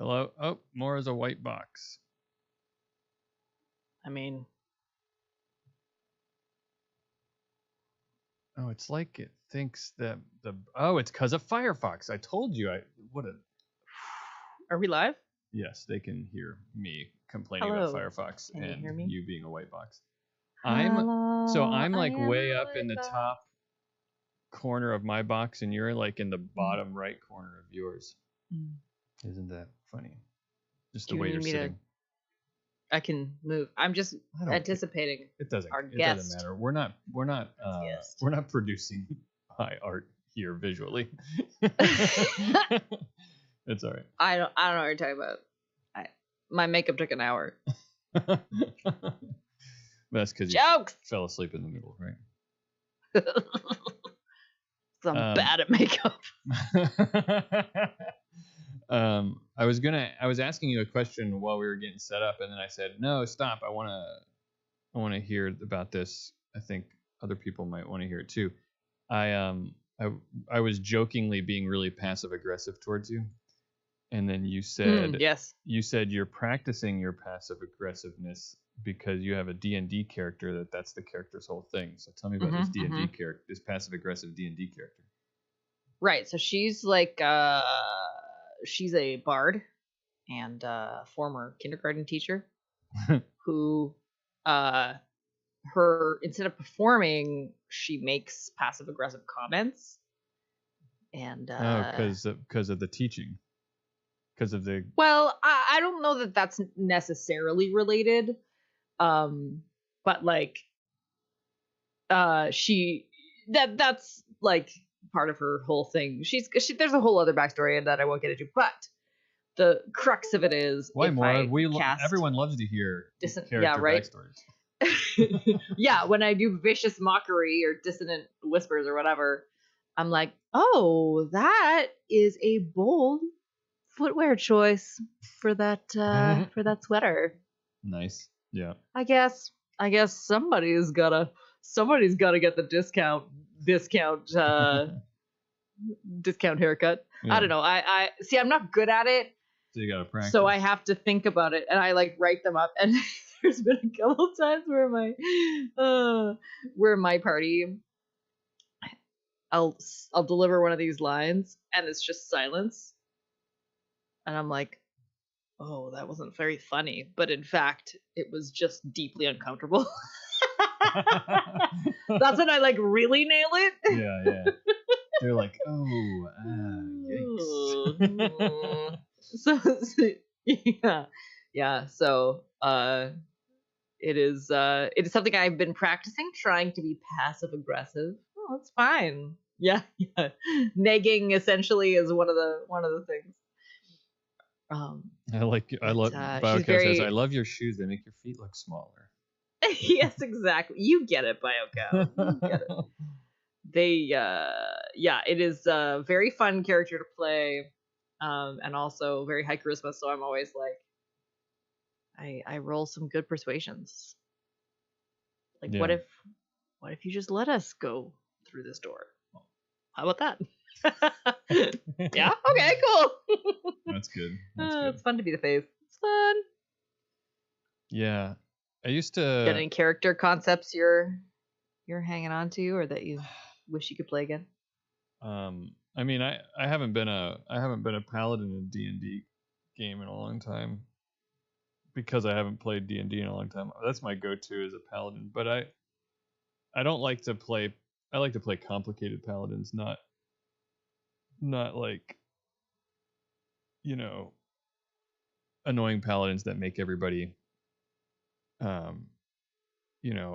Hello. Oh, more is a white box. I mean, oh, it's like it thinks that it's because of Firefox. I told you. Are we live? Yes, they can hear me complaining Hello. about Firefox Can you and hear me? you being a white box. Hello, I'm like I am way a up in the white box. top corner of my box, and you're like in the bottom right corner of yours. Isn't that funny? Just Do the way you you're need me to- sitting. I can move. I'm just I don't- anticipating. It doesn't. Our It guest. doesn't matter. We're not producing high art here visually. It's all right. I don't know what you're talking about. My makeup took an hour. That's because you Jokes. fell asleep in the middle, right? So I'm bad at makeup. I was asking you a question while we were getting set up, and then I said, no, stop. I want to hear about this. I think other people might want to hear it too. I was jokingly being really passive aggressive towards you, and then you said, yes. You said you're practicing your passive aggressiveness because you have a D&D character that's the character's whole thing. So tell me about this D&D character, this passive aggressive D&D character. Right. So she's like she's a bard and former kindergarten teacher who her instead of performing, she makes passive aggressive comments. And because of the teaching. Because of the I don't know that that's necessarily related. But like that's like part of her whole thing. There's a whole other backstory that I won't get into, but the crux of it is why more? Everyone loves to hear character backstories. Yeah, when I do vicious mockery or dissonant whispers or whatever, I'm like, oh, that is a bold footwear choice for that for that sweater. Nice. Yeah. I guess somebody's gotta get the discount haircut. Yeah. I don't know. I see. I'm not good at it. So you gotta practice. So I have to think about it, and I like write them up. And there's been a couple times where my party, I'll deliver one of these lines, and it's just silence, and I'm like, oh, that wasn't very funny, but in fact, it was just deeply uncomfortable. That's when I like really nail it. Yeah. They're like, oh, yikes. So yeah. So it is something I've been practicing, trying to be passive aggressive. Oh, it's fine. Yeah. Negging essentially is one of the things. I love Biocast says, I love your shoes. They make your feet look smaller. Yes, exactly. You get it, Biocow. You get it. It is a very fun character to play, and also very high charisma. So I'm always like, I roll some good persuasions. Like, yeah. What if you just let us go through this door? How about that? Yeah. Okay. Cool. That's good. It's fun to be the face. It's fun. Yeah, I used to. Got any character concepts you're hanging on to, or that you wish you could play again? I mean, I haven't been a paladin in a D&D game in a long time because I haven't played D&D in a long time. That's my go-to as a paladin, but I don't like to play. I like to play complicated paladins, not like, annoying paladins that make everybody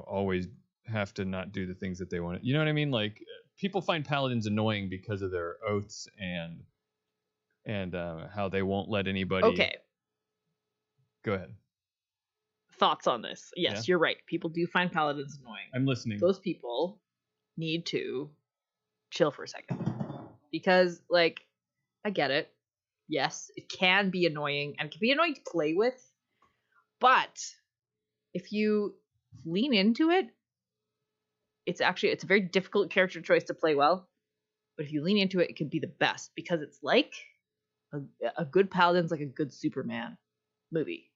always have to not do the things that they want. You know what I mean? Like, people find paladins annoying because of their oaths and how they won't let anybody. Okay. Go ahead. Thoughts on this? Yes, You're right. People do find paladins annoying. I'm listening. Those people need to chill for a second, because like, I get it. Yes, it can be annoying, and it can be annoying to play with, but if you lean into it, it's a very difficult character choice to play well, but if you lean into it, it can be the best, because it's like a good paladin's like a good Superman movie,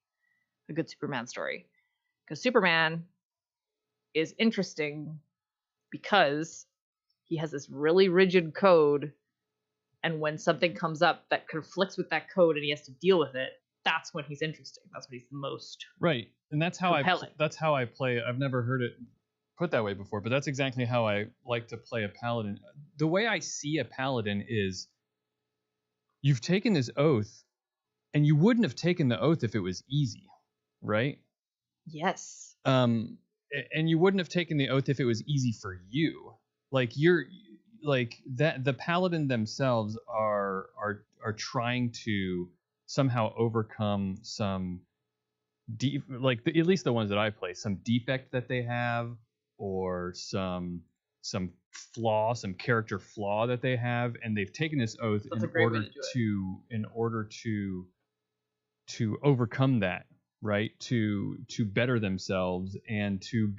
a good Superman story, because Superman is interesting because he has this really rigid code, and when something comes up that conflicts with that code and he has to deal with it, that's when he's interesting. That's when he's the most Right. And that's how compelling. that's how I play. I've never heard it put that way before, but that's exactly how I like to play a paladin. The way I see a paladin is you've taken this oath, and you wouldn't have taken the oath if it was easy, right? Yes. And you wouldn't have taken the oath if it was easy for you. Like you're like that. The paladin themselves are trying to somehow overcome some at least the ones that I play, some defect that they have, or some flaw, some character flaw that they have, and they've taken this oath in order to overcome that, right? To better themselves and to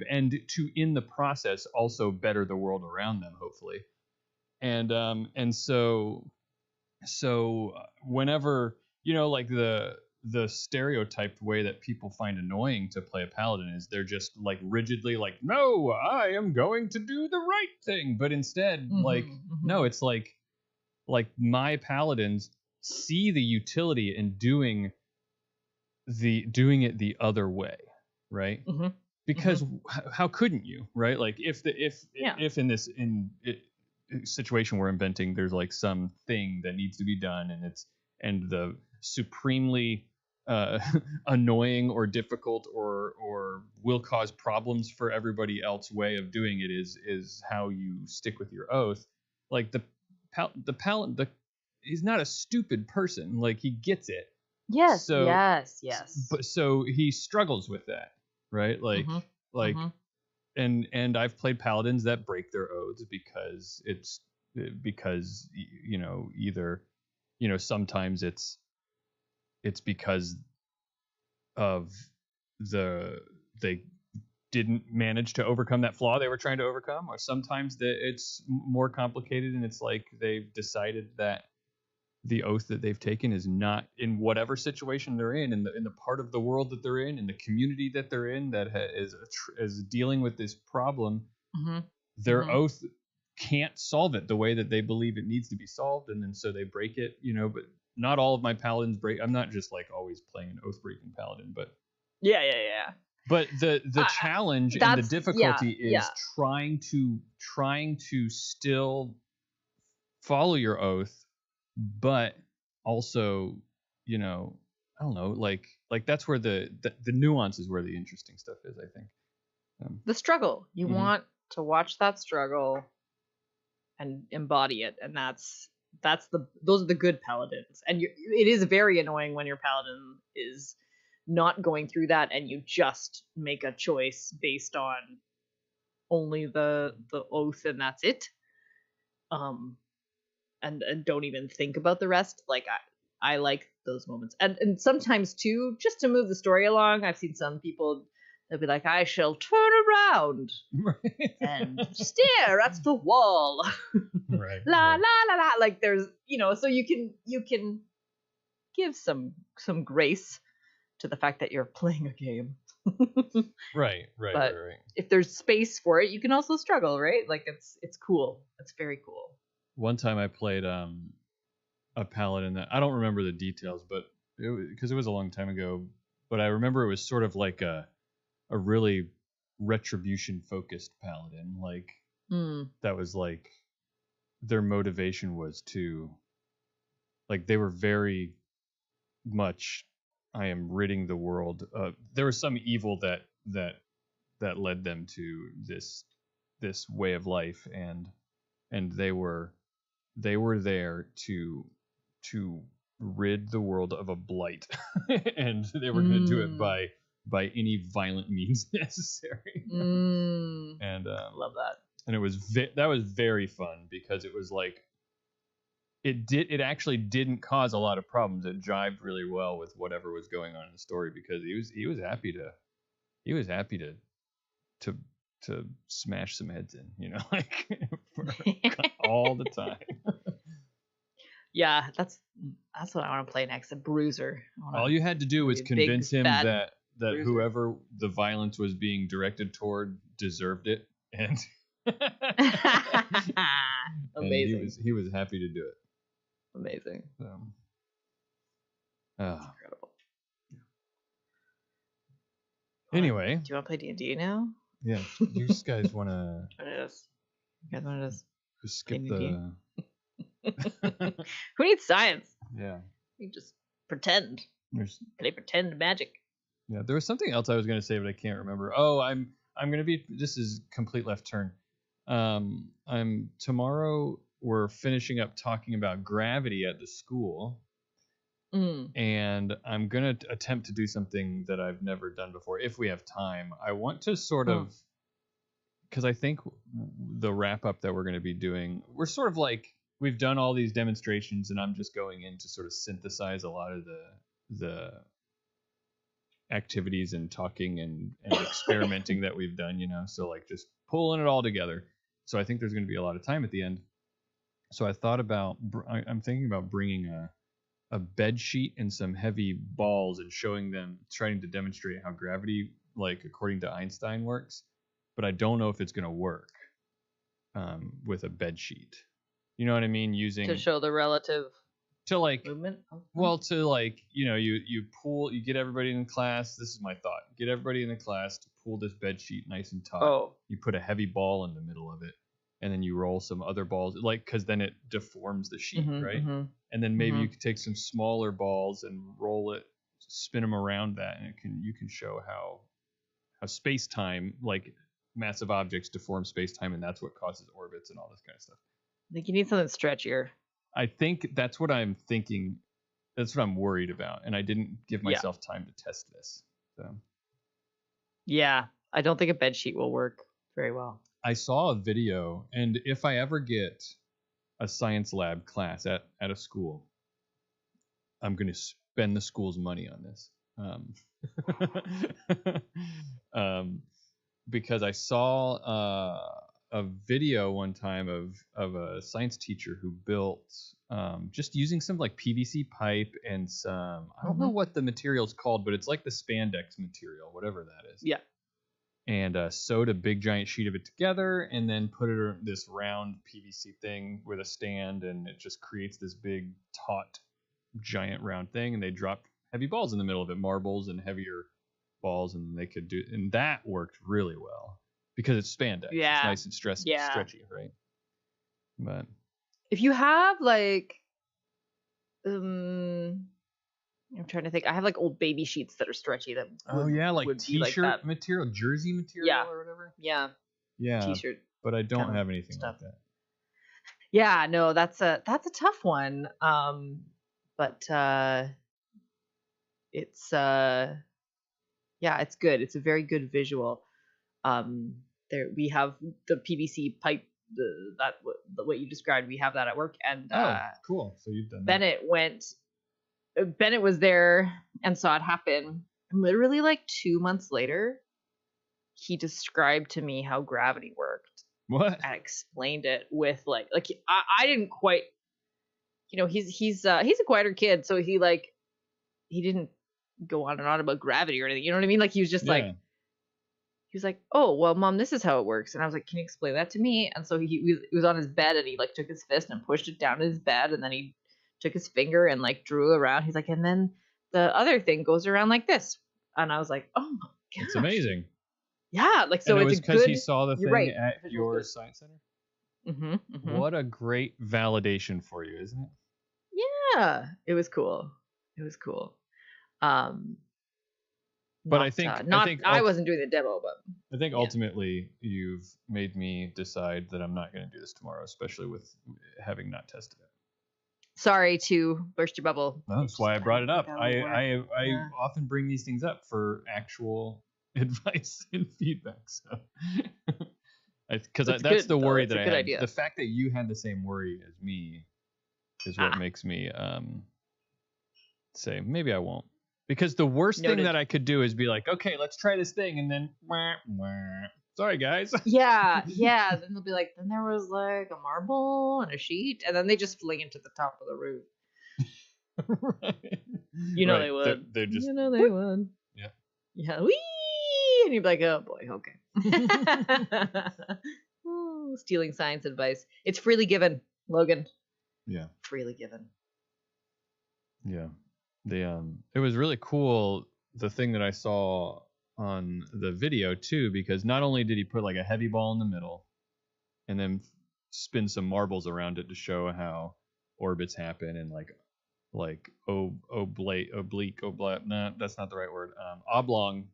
in the process also better the world around them, hopefully. And so whenever, like the stereotyped way that people find annoying to play a paladin is they're just like rigidly like, no, I am going to do the right thing, but instead no, it's like my paladins see the utility in doing it the other way, right? Because how couldn't you, right? Like if in this situation we're inventing, there's like some thing that needs to be done, and the supremely annoying or difficult or will cause problems for everybody else way of doing it is how you stick with your oath. Like the paladin, he's not a stupid person. Like he gets it. Yes. So, yes. But so he struggles with that, right? And I've played paladins that break their oaths because either sometimes it's because of they didn't manage to overcome that flaw they were trying to overcome, or sometimes it's more complicated and it's like they've decided that the oath that they've taken is not in whatever situation they're in the part of the world that they're in the community that they're in that is dealing with this problem. Their oath can't solve it the way that they believe it needs to be solved, and then so they break it, but not all of my paladins break. I'm not just like always playing an oath breaking paladin, but yeah. But the challenge and the difficulty is trying to still follow your oath, but also, I don't know, like that's where the nuance is, where the interesting stuff is, I think. The struggle. You want to watch that struggle and embody it, and those are the good paladins. And it is very annoying when your paladin is not going through that and you just make a choice based on only the oath and that's it. And don't even think about the rest. Like I like those moments. And sometimes too, just to move the story along, I've seen some people, they'll be like, I shall turn around and stare at the wall. Right. La la la la. Like there's, so you can give some grace to the fact that you're playing a game. Right. But if there's space for it, you can also struggle, right? Like it's cool. It's very cool. One time I played a paladin that I don't remember the details, but because it was a long time ago, but I remember it was sort of like a really retribution focused paladin. Like that was like their motivation was to, like, they were very much, I am ridding the world. There was some evil that led them to this way of life, and they were there to rid the world of a blight, and they were going to do it by any violent means necessary. And love that. And it was that was very fun because it was like it actually didn't cause a lot of problems. It jived really well with whatever was going on in the story, because he was happy to smash some heads in, like all the time. Yeah, that's what I want to play next. A bruiser. All you had to do was be a big, convince him fat that bruiser. whoever the violence was being directed toward deserved it, and Amazing. And he was happy to do it. Amazing. Incredible. Do Anyway, you want to play D&D now? Yeah, you guys want to? You guys want to just skip the? Who needs science? Yeah. You just pretend. They pretend magic. Yeah, there was something else I was going to say, but I can't remember. Oh, I'm going to be. This is complete left turn. I'm tomorrow. We're finishing up talking about gravity at the school, and I'm going to attempt to do something that I've never done before. If we have time, I want to sort of, because I think the wrap up that we're going to be doing, we're sort of like, we've done all these demonstrations, and I'm just going in to sort of synthesize a lot of the activities and talking and experimenting that we've done, so like just pulling it all together. So I think there's going to be a lot of time at the end. So I thought about, I'm thinking about bringing a bed sheet and some heavy balls and showing them, trying to demonstrate how gravity, like according to Einstein, works. But I don't know if it's going to work with a bed sheet. You know what I mean? Using to show the relative to like movement. Well, to like, you pull, you get everybody in class. This is my thought. Get everybody in the class to pull this bed sheet nice and taut. Oh. You put a heavy ball in the middle of it, and then you roll some other balls, like, because then it deforms the sheet, right? And then maybe you could take some smaller balls and roll it, spin them around that, and you can show how space time, like massive objects, deform space time, and that's what causes orbits and all this kind of stuff. I think you need something stretchier. I think that's what I'm thinking. That's what I'm worried about, and I didn't give myself time to test this. So. Yeah, I don't think a bed sheet will work very well. I saw a video, and if I ever get a science lab class at a school, I'm going to spend the school's money on this. Because I saw a video one time of a science teacher who built just using some like PVC pipe and some, I don't know what the material's called, but it's like the spandex material, whatever that is. Yeah. And sewed a big giant sheet of it together, and then put it in this round PVC thing with a stand, and it just creates this big taut giant round thing. And they dropped heavy balls in the middle of it, marbles and heavier balls, and they could do, and that worked really well because it's spandex. Yeah. It's nice and stretchy, right? But if you have like I'm trying to think. I have like old baby sheets that are stretchy that like t-shirt material, jersey material or whatever. Yeah. T-shirt. But I don't have anything like that. Yeah, no, that's a tough one. But it's it's good. It's a very good visual. There we have the PVC pipe, what you described. We have that at work, and cool. So you've done Bennett was there and saw it happen. Literally like 2 months later, he described to me how gravity worked. What? And explained it with like I didn't quite, he's a quieter kid, so he didn't go on and on about gravity or anything. You know what I mean? Like he was just he was like, "Oh, well, Mom, this is how it works." And I was like, "Can you explain that to me?" And so he was on his bed, and he like took his fist and pushed it down his bed, and then he took his finger and like drew around. He's like, and then the other thing goes around like this. And I was like, oh my god, it's amazing. Yeah, like so. And it it's was because he saw the thing at your science center. What a great validation for you, isn't it? Yeah, it was cool. But I wasn't doing the demo, but I think ultimately you've made me decide that I'm not going to do this tomorrow, especially with having not tested it. Sorry to burst your bubble. No, that's why I brought it up. I often bring these things up for actual advice and feedback. So, because that's the worry that I had. Idea. The fact that you had the same worry as me is what makes me say maybe I won't. Because the worst thing that I could do is be like, okay, let's try this thing, and then Sorry, guys. Yeah. Then they'll be like, then there was like a marble and a sheet, and then they just fling it to the top of the roof. Right. You know Right. they would. They're just. You know they would. Yeah. Yeah. Whee! And you'd be like, oh boy, okay. Ooh, stealing science advice. It's freely given, Logan. Yeah. Freely given. Yeah. It was really cool, the thing that I saw on the video too, because not only did he put like a heavy ball in the middle and then spin some marbles around it to show how orbits happen, and that's not the right word. Oblong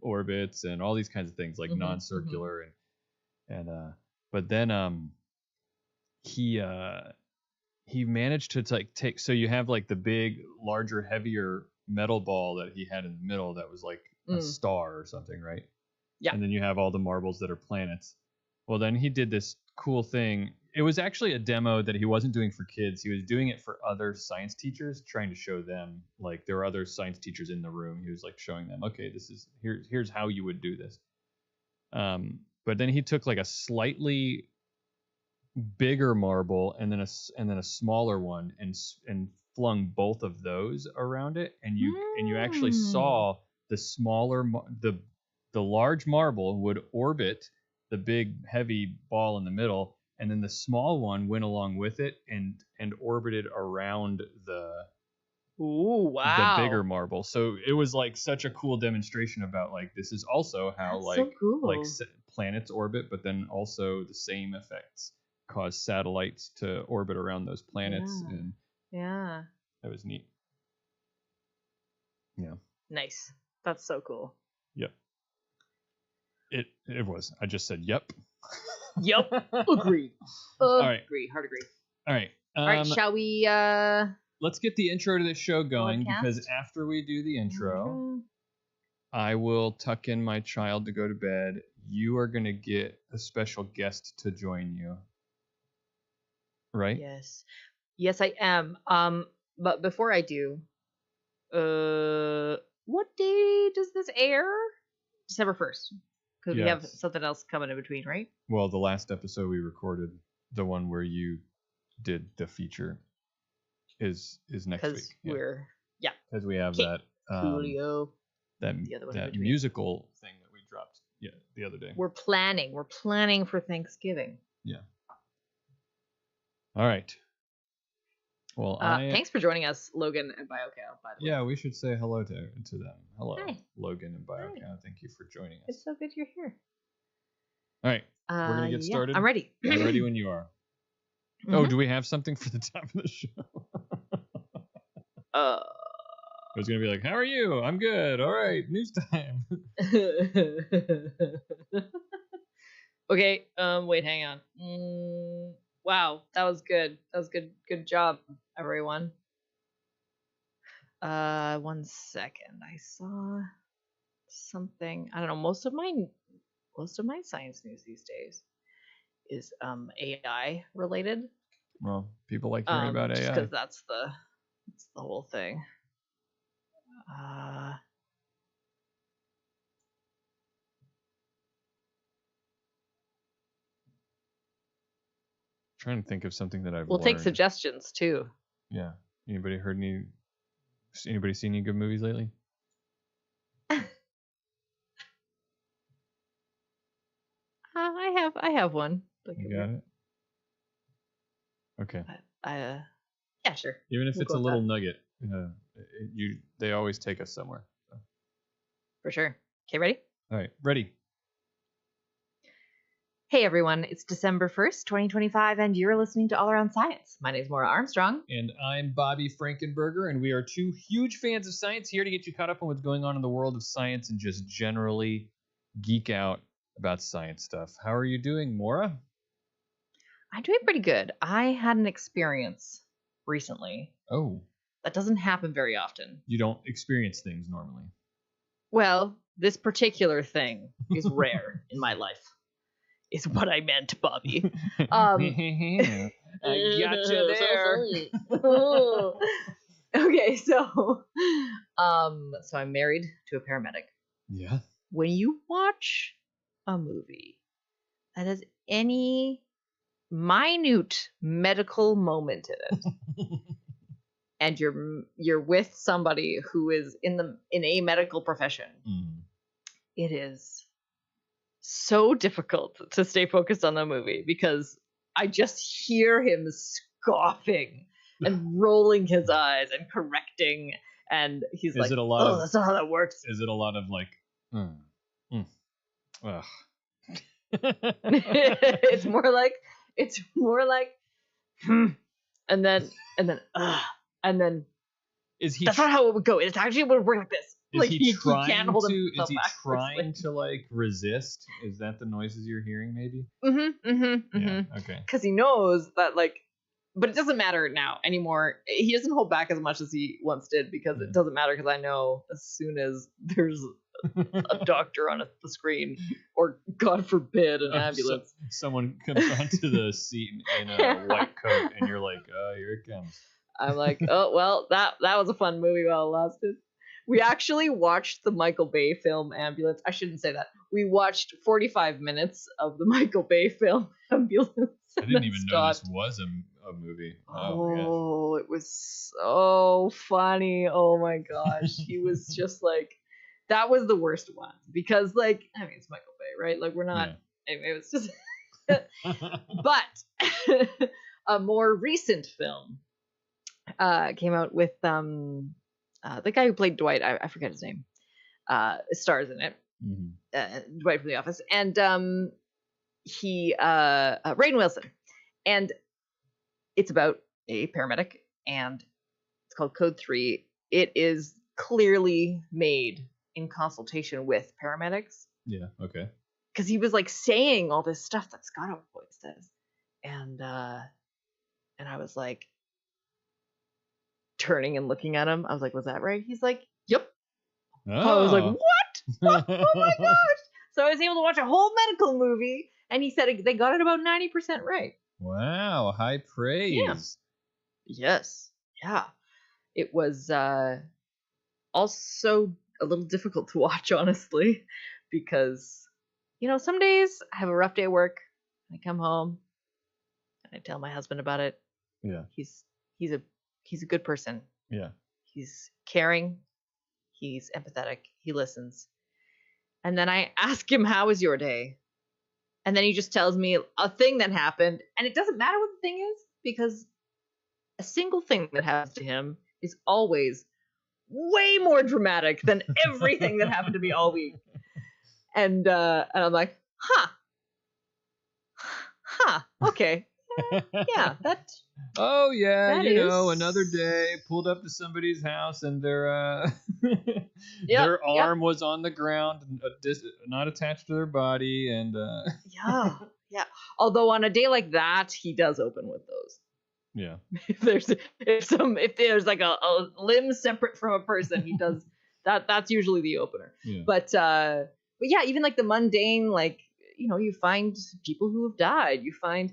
orbits and all these kinds of things, like non-circular and but then he managed to take, so you have like the big, larger, heavier metal ball that he had in the middle that was like a star or something, right? Yeah. And then you have all the marbles that are planets. Well, then he did this cool thing. It was actually a demo that he wasn't doing for kids. He was doing it for other science teachers, trying to show them, like, there were other science teachers in the room. He was like showing them, okay, here's how you would do this. But then he took like a slightly bigger marble and then a smaller one and flung both of those around it, and you actually saw the smaller the large marble would orbit the big heavy ball in the middle, and then the small one went along with it and orbited around the bigger marble. So it was like such a cool demonstration about like, this is also how planets orbit, but then also the same effects cause satellites to orbit around those planets. And that was neat. Yeah. Nice. That's so cool. Yep. It was. I just said yep. Yep. Agreed. All right. Hard agree. All right. All right, shall we let's get the intro to this show going, podcast? Because after we do the intro, I will tuck in my child to go to bed. You are going to get a special guest to join you. Right? Yes, I am. But before I do, what day does this air? December 1st. Because we have something else coming in between, right? Well, the last episode we recorded, the one where you did the feature, is next week. Because we have that Coolio. that musical thing that we dropped the other day. We're planning for Thanksgiving. Yeah. All right. Well, thanks for joining us, Logan and BioCow, by the way. Yeah, we should say hello to them. Hello, Hi. Logan and BioCow. Hi. Thank you for joining us. It's so good you're here. All right. We're going to get started. I'm ready. I'm ready when you are. Mm-hmm. Oh, do we have something for the top of the show? I was going to be like, how are you? I'm good. All right. News time. Okay. Wait, hang on. Wow, that was good. That was good. Good job, everyone. 1 second. I saw something. I don't know. Most of my science news these days is AI related. Well, people like hearing about AI because that's the whole thing. Trying to think of something that I've We'll learned. take suggestions too. Yeah. Anybody seen any good movies lately? I have one. You got it? Okay. Yeah, sure. Even if it's a little nugget, they always take us somewhere. So. For sure. Okay, ready? All right, ready. Hey everyone, it's December 1st, 2025, and you're listening to All Around Science. My name is Maura Armstrong. And I'm Bobby Frankenberger, and we are two huge fans of science here to get you caught up on what's going on in the world of science and just generally geek out about science stuff. How are you doing, Maura? I'm doing pretty good. I had an experience recently. Oh. That doesn't happen very often. You don't experience things normally. Well, this particular thing is rare in my life. Is what I meant, Bobby. I gotcha there. Okay, so I'm married to a paramedic. Yeah. When you watch a movie that has any minute medical moment in it, and you're with somebody who is in a medical profession, it is so difficult to stay focused on the movie because I just hear him scoffing and rolling his eyes and correcting, and he's Is like, it a lot "Oh, of- that's not how that works." Is it a lot of like, ugh. it's more like, and then, and then. Is he? That's not how it would go. It's actually would work like this. Is Like he he can't hold trying to? himself Is he back. trying to like resist? Is that the noises you're hearing? Maybe. Yeah. Okay. Because he knows that, like, but it doesn't matter now anymore. He doesn't hold back as much as he once did because it doesn't matter. Because I know as soon as there's a doctor on the screen, or God forbid, an ambulance, someone comes onto the seat in a white coat, and you're like, "Oh, here it comes." I'm like, oh well, that was a fun movie while it lasted. We actually watched the Michael Bay film Ambulance. I shouldn't say that. We watched 45 minutes of the Michael Bay film Ambulance. I didn't even know this was a movie. Oh, it was so funny. Oh my gosh. He was just like, that was the worst one because, like, I mean, it's Michael Bay, right? Like, we're not. Anyway, it was just. But a more recent film came out with the guy who played Dwight. I forget his name. Stars in it. Dwight from The Office, and he Rainn Wilson, and it's about a paramedic, and it's called Code 3. It is clearly made in consultation with paramedics. Yeah. Okay. Because he was like saying all this stuff that Scott always says, and I was like, turning and looking at him, I was like, was that right? He's like, yep. Oh. I was like, what? Oh my gosh. So I was able to watch a whole medical movie, and he said they got it about 90% right. Wow, high praise. Yeah. Yes. Yeah. It was also a little difficult to watch, honestly, because, some days I have a rough day at work, and I come home, and I tell my husband about it. Yeah. He's a good person. Yeah. He's caring. He's empathetic. He listens. And then I ask him, how was your day? And then he just tells me a thing that happened. And it doesn't matter what the thing is, because a single thing that happens to him is always way more dramatic than everything that happened to me all week. And I'm like, okay. Yeah, that. Oh yeah, that another day, pulled up to somebody's house, and their their arm was on the ground, not attached to their body, and yeah. Although on a day like that, he does open with those. Yeah. If there's like a limb separate from a person, he does that. That's usually the opener. Yeah. But yeah, even like the mundane, like, you find people who have died. You find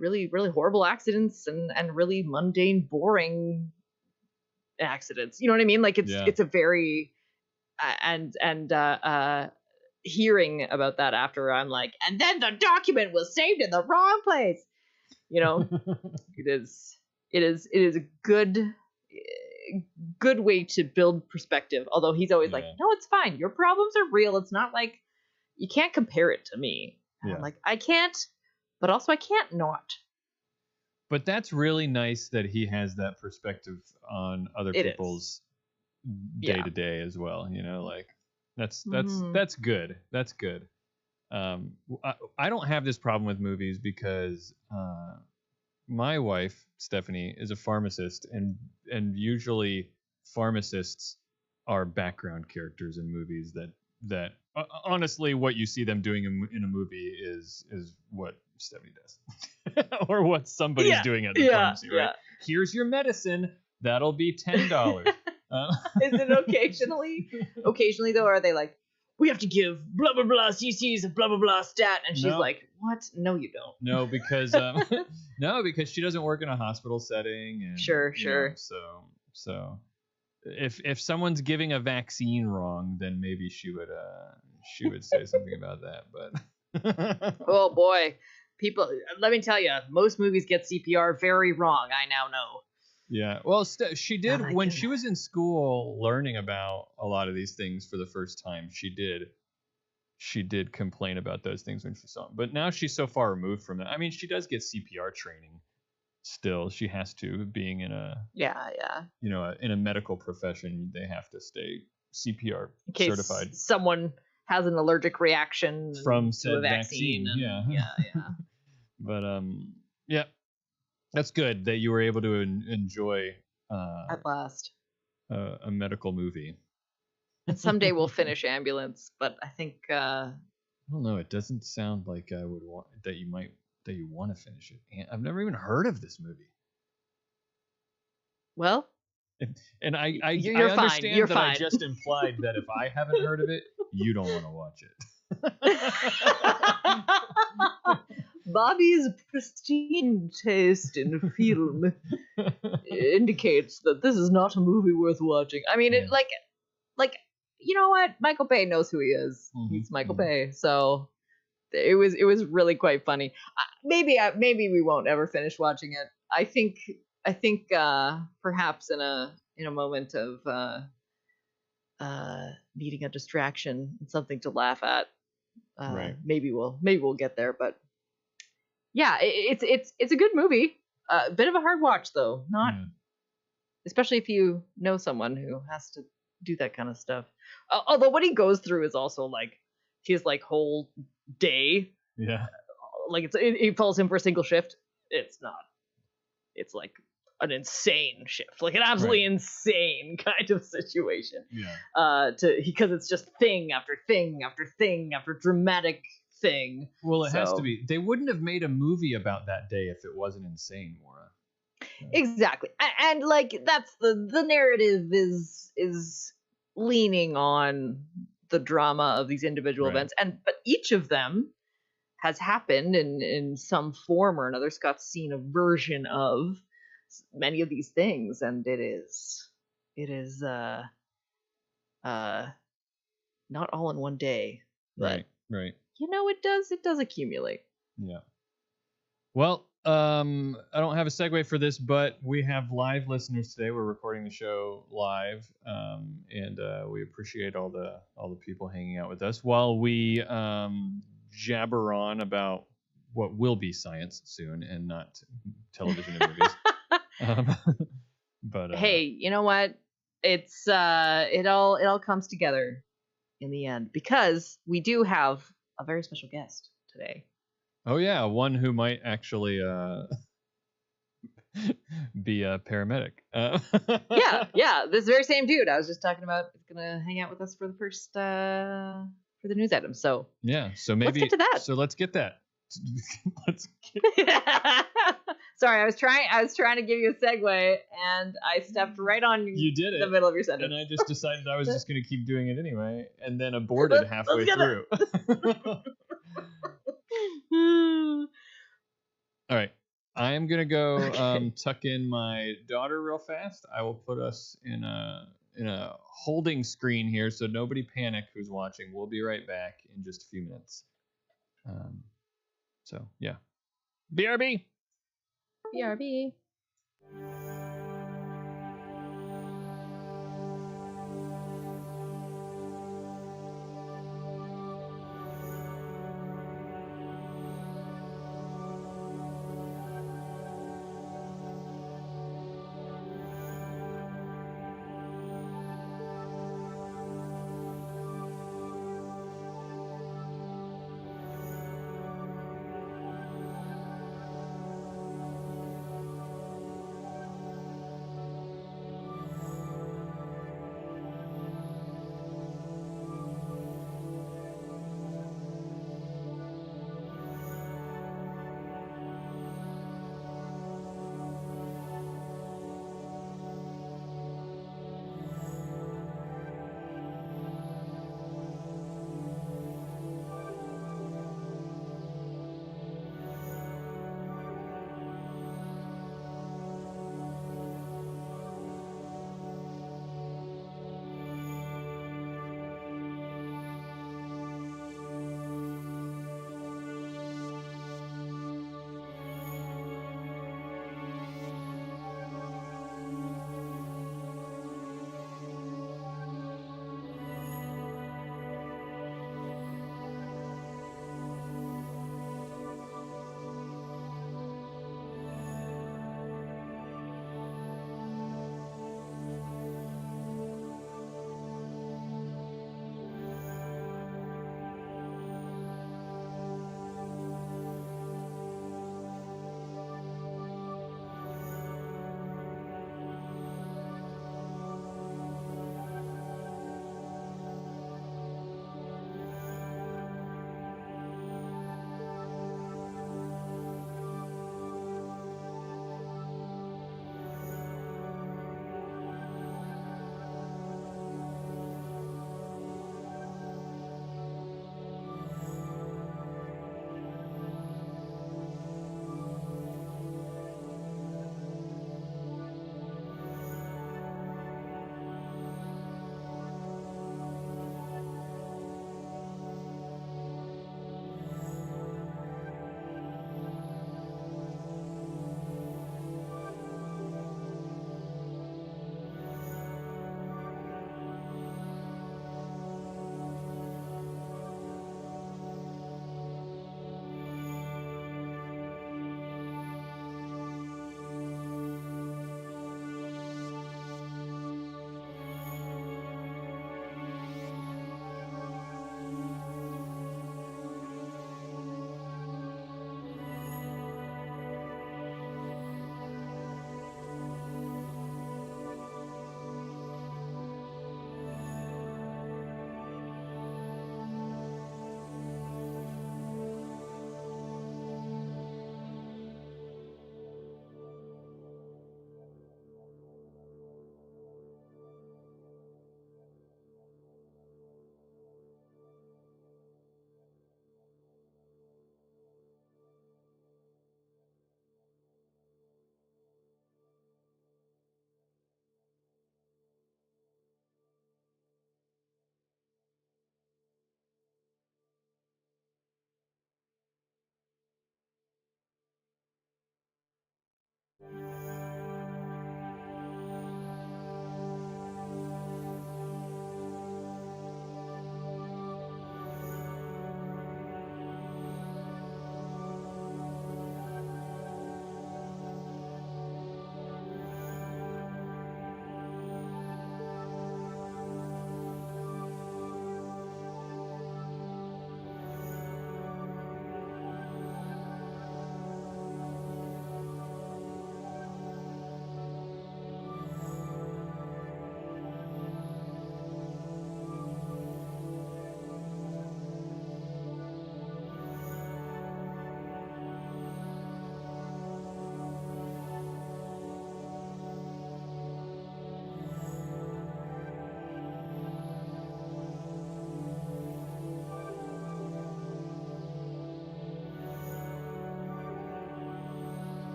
really, really horrible accidents and really mundane, boring accidents. You know what I mean? Like it's a very hearing about that after, I'm like, and then the document was saved in the wrong place. It is a good way to build perspective. Although he's always like, no, it's fine. Your problems are real. It's not like you can't compare it to me. And I'm like, I can't. But also I can't not. But that's really nice that he has that perspective on other people's day to day as well. Like that's good. That's good. I don't have this problem with movies because my wife Stephanie is a pharmacist, and usually pharmacists are background characters in movies that honestly what you see them doing in a movie is what Stephanie does or what somebody's doing at the pharmacy, right? Here's your medicine, that'll be $10. Is it occasionally though, are they like, we have to give blah blah blah cc's of blah blah blah stat, and she's like, what? No, you don't. No, because because she doesn't work in a hospital setting, and sure. So if someone's giving a vaccine wrong, then maybe she she would say something about that, but Oh boy, people. Let me tell you, most movies get CPR very wrong. I now know. yeah. Well, she Oh did my when she goodness. was in school learning about a lot of these things for the first time. She did complain about those things when she saw them. But now she's so far removed from it. I mean, she does get CPR training still. She has to, being in a Yeah, yeah. in a medical profession, they have to stay CPR In case certified someone has an allergic reaction from to a said vaccine, and Yeah. yeah. But yeah, that's good that you were able to enjoy At last. a medical movie. And someday we'll finish Ambulance, but I think I don't know. It doesn't sound like I would want that you want to finish it. And I've never even heard of this movie. well, And I you're fine. understand You're that fine. I just implied that if I haven't heard of it, you don't want to watch it. Bobby's pristine taste in film indicates that this is not a movie worth watching. I mean, it like you know what? Michael Bay knows who he is. He's Michael Bay, so it was really quite funny. Maybe we won't ever finish watching it. I think perhaps in a moment of needing a distraction and something to laugh at, Right. maybe we'll get there. But yeah, it's a good movie. A bit of a hard watch though, not especially if you know someone who has to do that kind of stuff. Although what he goes through is also like his like whole day. Yeah. Like it falls in for a single shift. It's not. It's like an insane shift, like an absolutely insane kind of situation. Yeah. Because it's just thing after thing after thing after dramatic thing. Well, it has to be. They wouldn't have made a movie about that day if it wasn't insane, Maura. Exactly. And like that's the narrative is leaning on the drama of these individual events, but each of them has happened in some form or another. Scott's seen a version of many of these things, and it is not all in one day, but right. it does accumulate. Yeah. Well, I don't have a segue for this, but we have live listeners today. We're recording the show live, and we appreciate all the people hanging out with us while we jabber on about what will be science soon and not television and movies. But hey, you know what? It's it all comes together in the end, because we do have a very special guest today. Oh yeah, one who might actually be a paramedic. Yeah, this very same dude I was just talking about is gonna hang out with us for the first for the news item. So yeah, so maybe let's get to that. So let's get that. Sorry, I was trying to give you a segue, and I stepped right on you did it, the middle of your sentence. And I just decided I was just going to keep doing it anyway, and then aborted halfway through. All right, I am going to go tuck in my daughter real fast. I will put us in a holding screen here, so nobody panic who's watching. We'll be right back in just a few minutes. So yeah, BRB. BRB.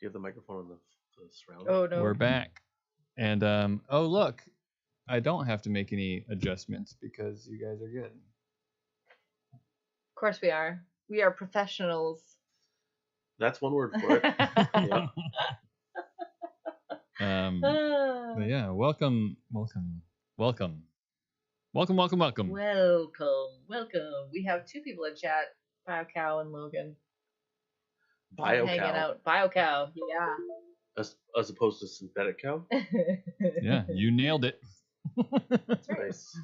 You have the microphone on the surround. Oh no. We're back. And oh look, I don't have to make any adjustments because you guys are good. Of course we are. We are professionals. That's one word for it. Yeah. But yeah, welcome. Welcome. We have two people in chat, BioCow and Logan. Hanging BioCow. out. BioCow, yeah. As opposed to synthetic cow. Yeah, you nailed it. That's right. Nice.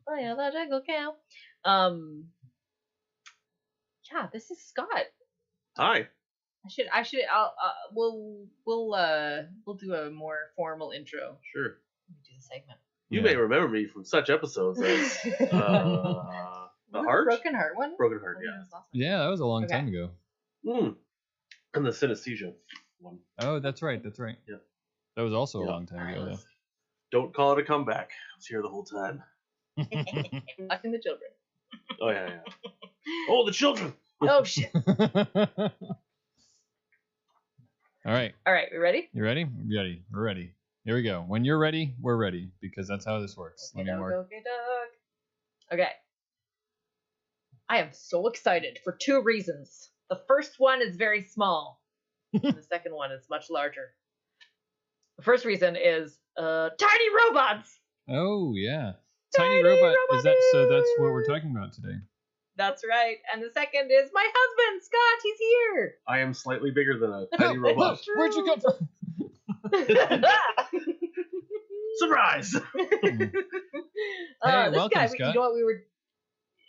Biological cow. Yeah, this is Scott. Hi. We'll do a more formal intro. Sure. Let me do the segment. You Yeah. may remember me from such episodes as The Heart? Broken Heart one? Broken Heart, Oh, yeah. that's awesome. Yeah, that was a long Okay. time ago. And the synesthesia one. Oh, that's right. Yeah. That was also a Yeah. long time ago. Don't call it a comeback. I was here the whole time. Watching the children. Oh, yeah. Oh, the children! Oh shit. All right, All right, we ready? you ready? Ready. We're ready. Here we go. When you're ready, we're ready because that's how this works. Let me mark. Okay. I am so excited for two reasons. The first one is very small. And the second one is much larger. The first reason is tiny robots. Oh yeah, Tiny tiny robot. robot Is that so? That's what we're talking about today. That's right. And the second is my husband, Scott. He's here. I am slightly bigger than a tiny robot. True. Where'd you come from? Surprise! Hey, this welcome, guy, Scott. you know what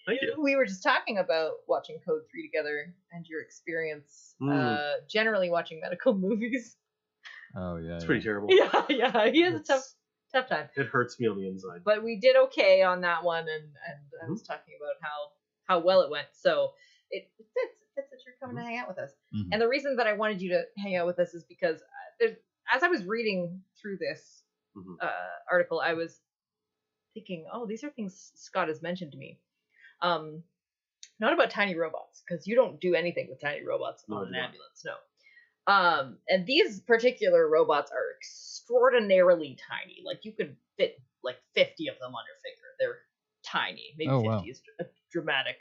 Thank you. we were just talking about watching Code 3 together and your experience generally watching medical movies. Oh yeah. It's pretty terrible. Yeah, he has a tough time. It hurts me on the inside. But we did okay on that one, and I was talking about how well it went. So it fits that you're coming to hang out with us. Mhm. And the reason that I wanted you to hang out with us is because as I was reading through this article, I was thinking, oh, these are things Scott has mentioned to me. Not about tiny robots, because you don't do anything with tiny robots No, I on do an not. ambulance, no. And these particular robots are extraordinarily tiny. Like you could fit like 50 of them on your finger. They're tiny. Maybe Oh, 50 wow. is a dramatic.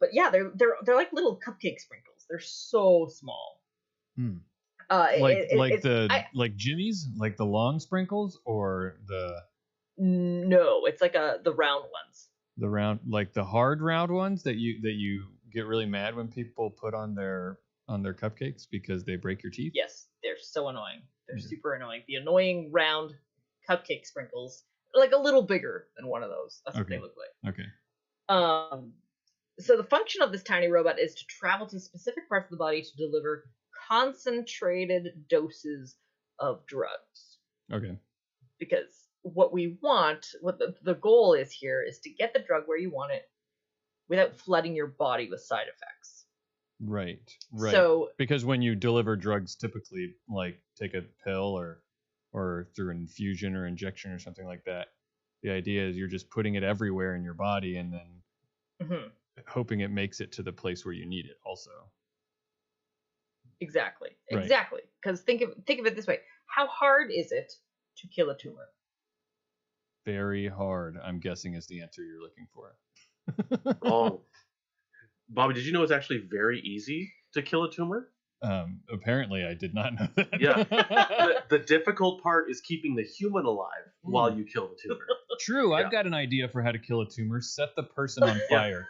But yeah, they're like little cupcake sprinkles. They're so small. Hmm. It's like Jimmy's, like the long sprinkles, or no, it's like the round ones. the round, like the hard round ones that you get really mad when people put on their cupcakes because they break your teeth. Yes, they're so annoying. They're Yeah. super annoying. The annoying round cupcake sprinkles, like a little bigger than one of those. That's what Okay. they look like. Okay. So the function of this tiny robot is to travel to specific parts of the body to deliver concentrated doses of drugs. Okay. Because what we want, what the goal is here, is to get the drug where you want it without flooding your body with side effects. Right. So Because when you deliver drugs, typically like take a pill or through an infusion or injection or something like that, the idea is you're just putting it everywhere in your body and then mhm, hoping it makes it to the place where you need it also. exactly. Right. Exactly. Because think of it this way. How hard is it to kill a tumor? Very hard, I'm guessing, is the answer you're looking for. Oh. Bobby, did you know it's actually very easy to kill a tumor? Apparently I did not know that. Yeah. The difficult part is keeping the human alive while you kill the tumor. True, Yeah. I've got an idea for how to kill a tumor. Set the person on fire.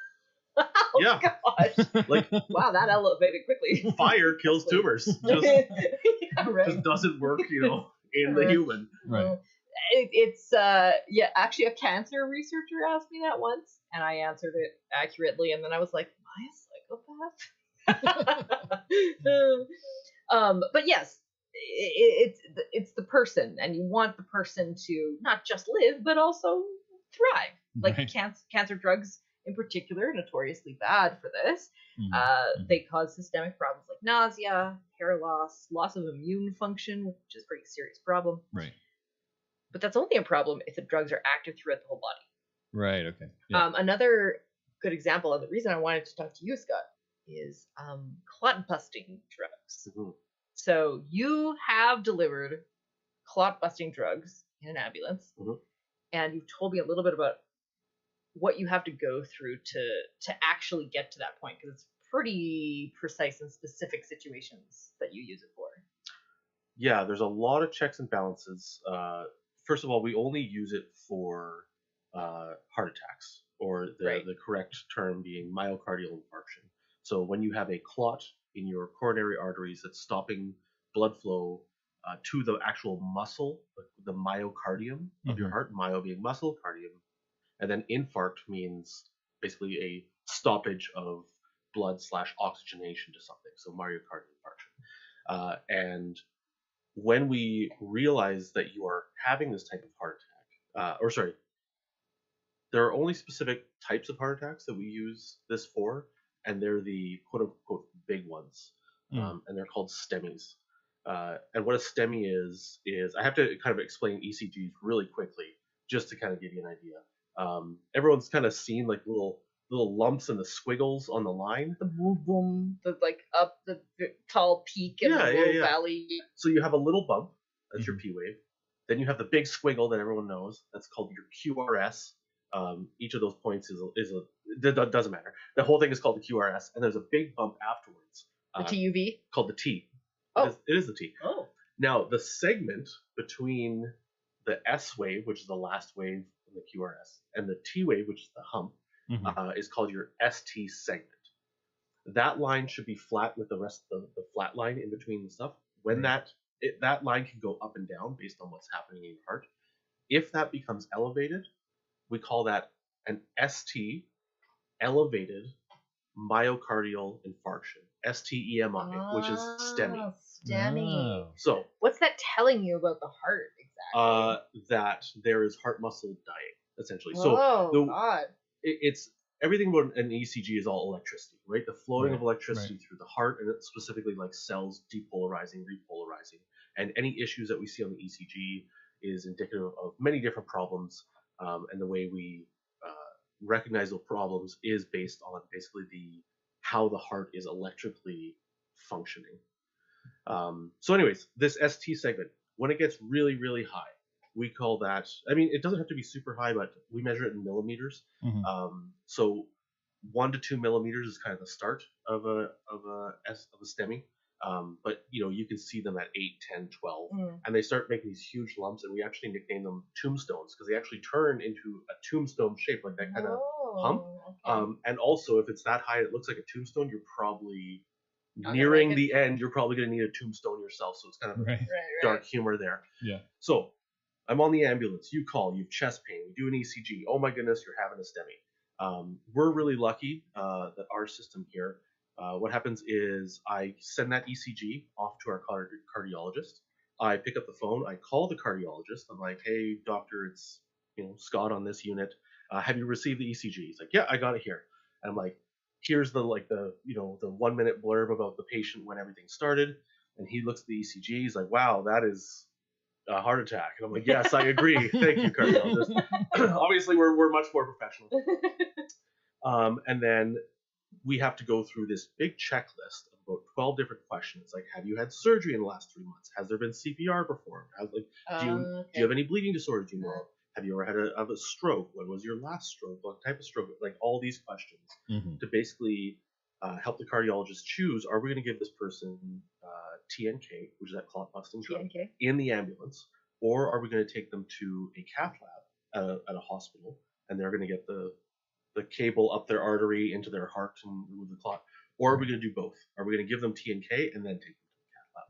Oh Yeah. gosh. Like, Wow, that elevated quickly. fire kills tumors. Yeah, right. Just doesn't work, in the human. Right. It's actually a cancer researcher asked me that once, and I answered it accurately, and then I was like, am I a psychopath? But yes, it's the person, and you want the person to not just live but also thrive. Like Right. cancer drugs in particular are notoriously bad for this. Mhm. They cause systemic problems like nausea, hair loss of immune function, which is a pretty serious problem. Right. But that's only a problem if the drugs are active throughout the whole body. Right. Okay. Yeah. Another good example, and the reason I wanted to talk to you, Scott, is clot busting drugs. Mhm. So you have delivered clot busting drugs in an ambulance, Mhm. and you've told me a little bit about what you have to go through to actually get to that point, because it's pretty precise and specific situations that you use it for. Yeah, there's a lot of checks and balances. First of all, we only use it for heart attacks, or Right. the correct term being myocardial infarction. So when you have a clot in your coronary arteries that's stopping blood flow to the actual muscle, the myocardium of your Mhm. heart, myo being muscle, cardium, and then infarct means basically a stoppage of blood / oxygenation to something. So myocardial infarction. And when we realize that you are having this type of heart attack, or sorry, there are only specific types of heart attacks that we use this for, and they're the quote unquote big ones, Mm. and they're called STEMIs. And what a STEMI is I have to kind of explain ECGs really quickly just to kind of give you an idea. Everyone's kind of seen like little lumps and the squiggles on the line. The boom boom, the like up the tall peak and Yeah, the yeah, low yeah. valley. So you have a little bump, that's your Mhm. P wave. Then you have the big squiggle that everyone knows, that's called your QRS. Each of those points is that doesn't matter. The whole thing is called the QRS, and there's a big bump afterwards The TUV. called the T. Oh. It is the T. Oh. Now the segment between the S wave, which is the last wave in the QRS, and the T wave, which is the hump, Mhm. is called your ST segment. That line should be flat with the rest of the flat line in between the stuff. When Right. that line can go up and down based on what's happening in your heart. If that becomes elevated, we call that an ST, elevated myocardial infarction, STEMI, which is STEMI. STEMI. Oh. So What's that telling you about the heart exactly? that there is heart muscle dying, essentially. Oh So God. it's everything about an ECG is all electricity, right? The flowing of Right, electricity through the heart, and it's specifically like cells depolarizing, repolarizing, and any issues that we see on the ECG is indicative of many different problems. And the way we recognize those problems is based on basically how the heart is electrically functioning. So, anyways, this ST segment, when it gets really, really high, we call that. I mean, it doesn't have to be super high, but we measure it in millimeters. Mhm. So 1 to 2 millimeters is kind of the start of a STEMI. But you can see them at 8, 10, 12, and they start making these huge lumps, and we actually nickname them tombstones because they actually turn into a tombstone shape, like that kind of hump. Okay. And also, if it's that high, it looks like a tombstone. You're probably Not gonna nearing make it. the end. You're probably going to need a tombstone yourself. So it's kind of Right. Right. dark humor there. Yeah. So I'm on the ambulance. You call. You have chest pain. We do an ECG. Oh my goodness, you're having a STEMI. We're really lucky that our system here. What happens is I send that ECG off to our cardiologist. I pick up the phone. I call the cardiologist. I'm like, "Hey, doctor, it's Scott on this unit. Have you received the ECG?" He's like, "Yeah, I got it here." And I'm like, "Here's the 1 minute blurb about the patient when everything started." And he looks at the ECG. He's like, "Wow, that is a heart attack." And I'm like, "Yes, I agree. Thank you, cardiologist." Obviously, we're much more professional. And then we have to go through this big checklist of about 12 different questions, like, have you had surgery in the last 3 months? Has there been CPR performed? Do you have any bleeding disorders you know of? Have you ever had a stroke? When was your last stroke? What type of stroke? Like all these questions Mhm. to basically help the cardiologist choose, are we going to give this person TNK, which is that clot busting drug, TNK. in the ambulance, or are we going to take them to a cath lab at a hospital, and they're going to get the cable up their artery into their heart and remove the clot, or are we going to do both? Are we going to give them TNK and then take them to the cath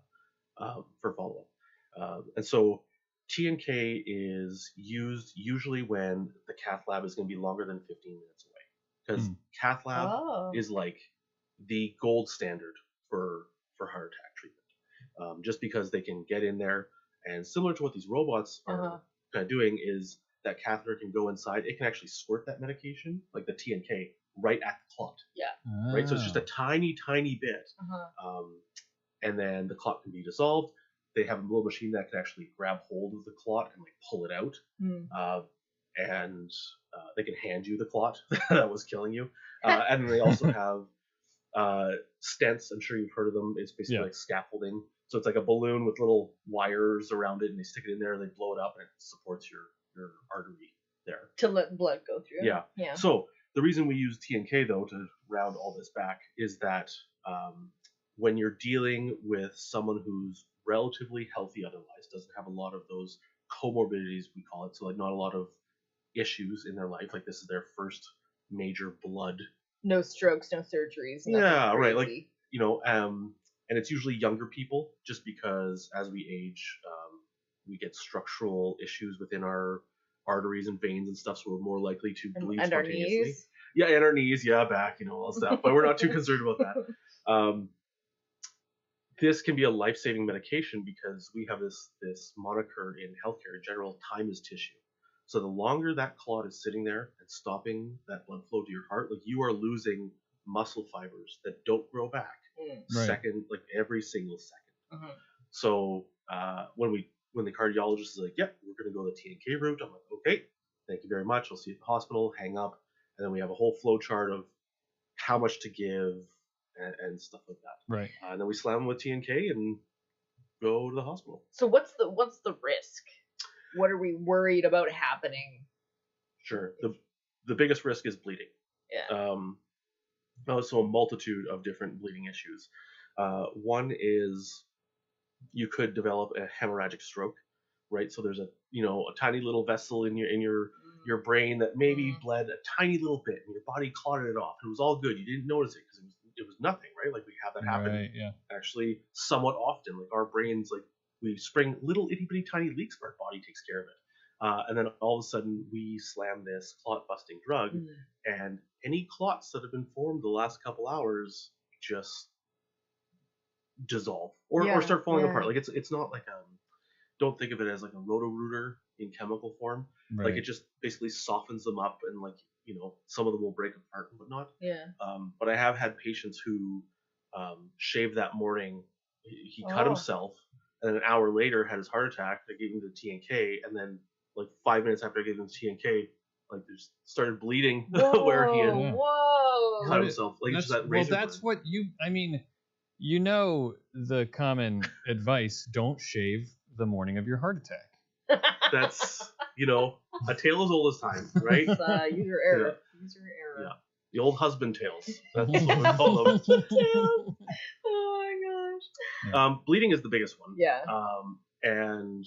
lab for follow-up? And so TNK is used usually when the cath lab is going to be longer than 15 minutes away, because cath lab is like the gold standard for heart attack treatment, just because they can get in there, and similar to what these robots are kind of doing is that catheter can go inside. It can actually squirt that medication, like the TNK, right at the clot. Yeah. Right. So it's just a tiny, tiny bit, and then the clot can be dissolved. They have a little machine that can actually grab hold of the clot and like pull it out, and they can hand you the clot that was killing you. And they also have Stents, I'm sure you've heard of them. It's basically Yeah. like scaffolding. So it's like a balloon with little wires around it, and they stick it in there, they blow it up, and it supports your artery there. To let blood go through. Yeah. Yeah. So the reason we use TNK, though, to round all this back, is that when you're dealing with someone who's relatively healthy otherwise, doesn't have a lot of those comorbidities, we call it, so like not a lot of issues in their life, like this is their first major blood. No strokes, no surgeries. nothing Yeah, right. Like, crazy. and it's usually younger people, just because as we age, we get structural issues within our arteries and veins and stuff, so we're more likely to bleed And our spontaneously. knees. Yeah, and our knees, yeah, back, all that stuff. But we're not too concerned about that. This can be a life-saving medication because we have this moniker in healthcare in general: time is tissue. So the longer that clot is sitting there and stopping that blood flow to your heart, like you are losing muscle fibers that don't grow back Right. second, like every single second. Mhm. So when the cardiologist is like, "Yep, we're going to go the TNK route," I'm like, "Okay, thank you very much. I'll see you at the hospital." Hang up, and then we have a whole flow chart of how much to give and stuff like that. Right. And then we slam them with TNK and go to the hospital. So what's the risk? What are we worried about happening? Sure. The biggest risk is bleeding. Yeah. Also a multitude of different bleeding issues. One is you could develop a hemorrhagic stroke, right? So there's a tiny little vessel in your brain that maybe bled a tiny little bit, and your body clotted it off. It was all good. You didn't notice it because it was nothing, right? Like we have that happen Right. Yeah. actually somewhat often. Like our brains, like we spring little itty bitty tiny leaks, but our body takes care of it. And then all of a sudden we slam this clot busting drug, and any clots that have been formed the last couple hours just dissolve or start falling apart. Like it's not like don't think of it as like a Roto-Rooter in chemical form. Right. Like it just basically softens them up, and like some of them will break apart and whatnot. Yeah. But I have had patients who shaved that morning. He cut himself, and then an hour later had his heart attack. I gave him the TNK, and then like 5 minutes after I gave him the TNK, like there's started bleeding where he had Whoa. cut himself. Like just that razor that's burn. what I mean, the common advice: don't shave the morning of your heart attack. That's a tale as old as time, right? Use your error. Use your error. Yeah. The old husband tales. That's what we call them. Oh my gosh. Bleeding is the biggest one. Yeah. And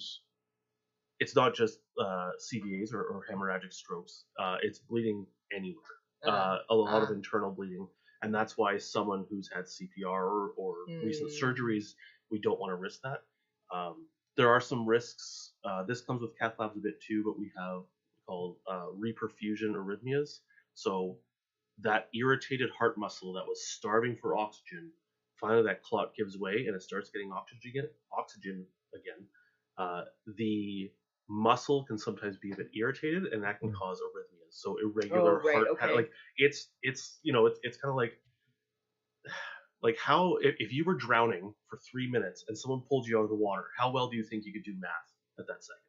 it's not just CVAs or hemorrhagic strokes. It's bleeding anywhere. A lot of internal bleeding. And that's why someone who's had CPR or recent surgeries, we don't want to risk that. There are some risks. This comes with cath labs a bit too, but we have called reperfusion arrhythmias. So that irritated heart muscle that was starving for oxygen, finally that clot gives way and it starts getting oxygen again. The muscle can sometimes be a bit irritated, and that can cause arrhythmias. So irregular heart pattern. Like it's kind of like how if you were drowning for 3 minutes and someone pulled you out of the water, how well do you think you could do math at that second?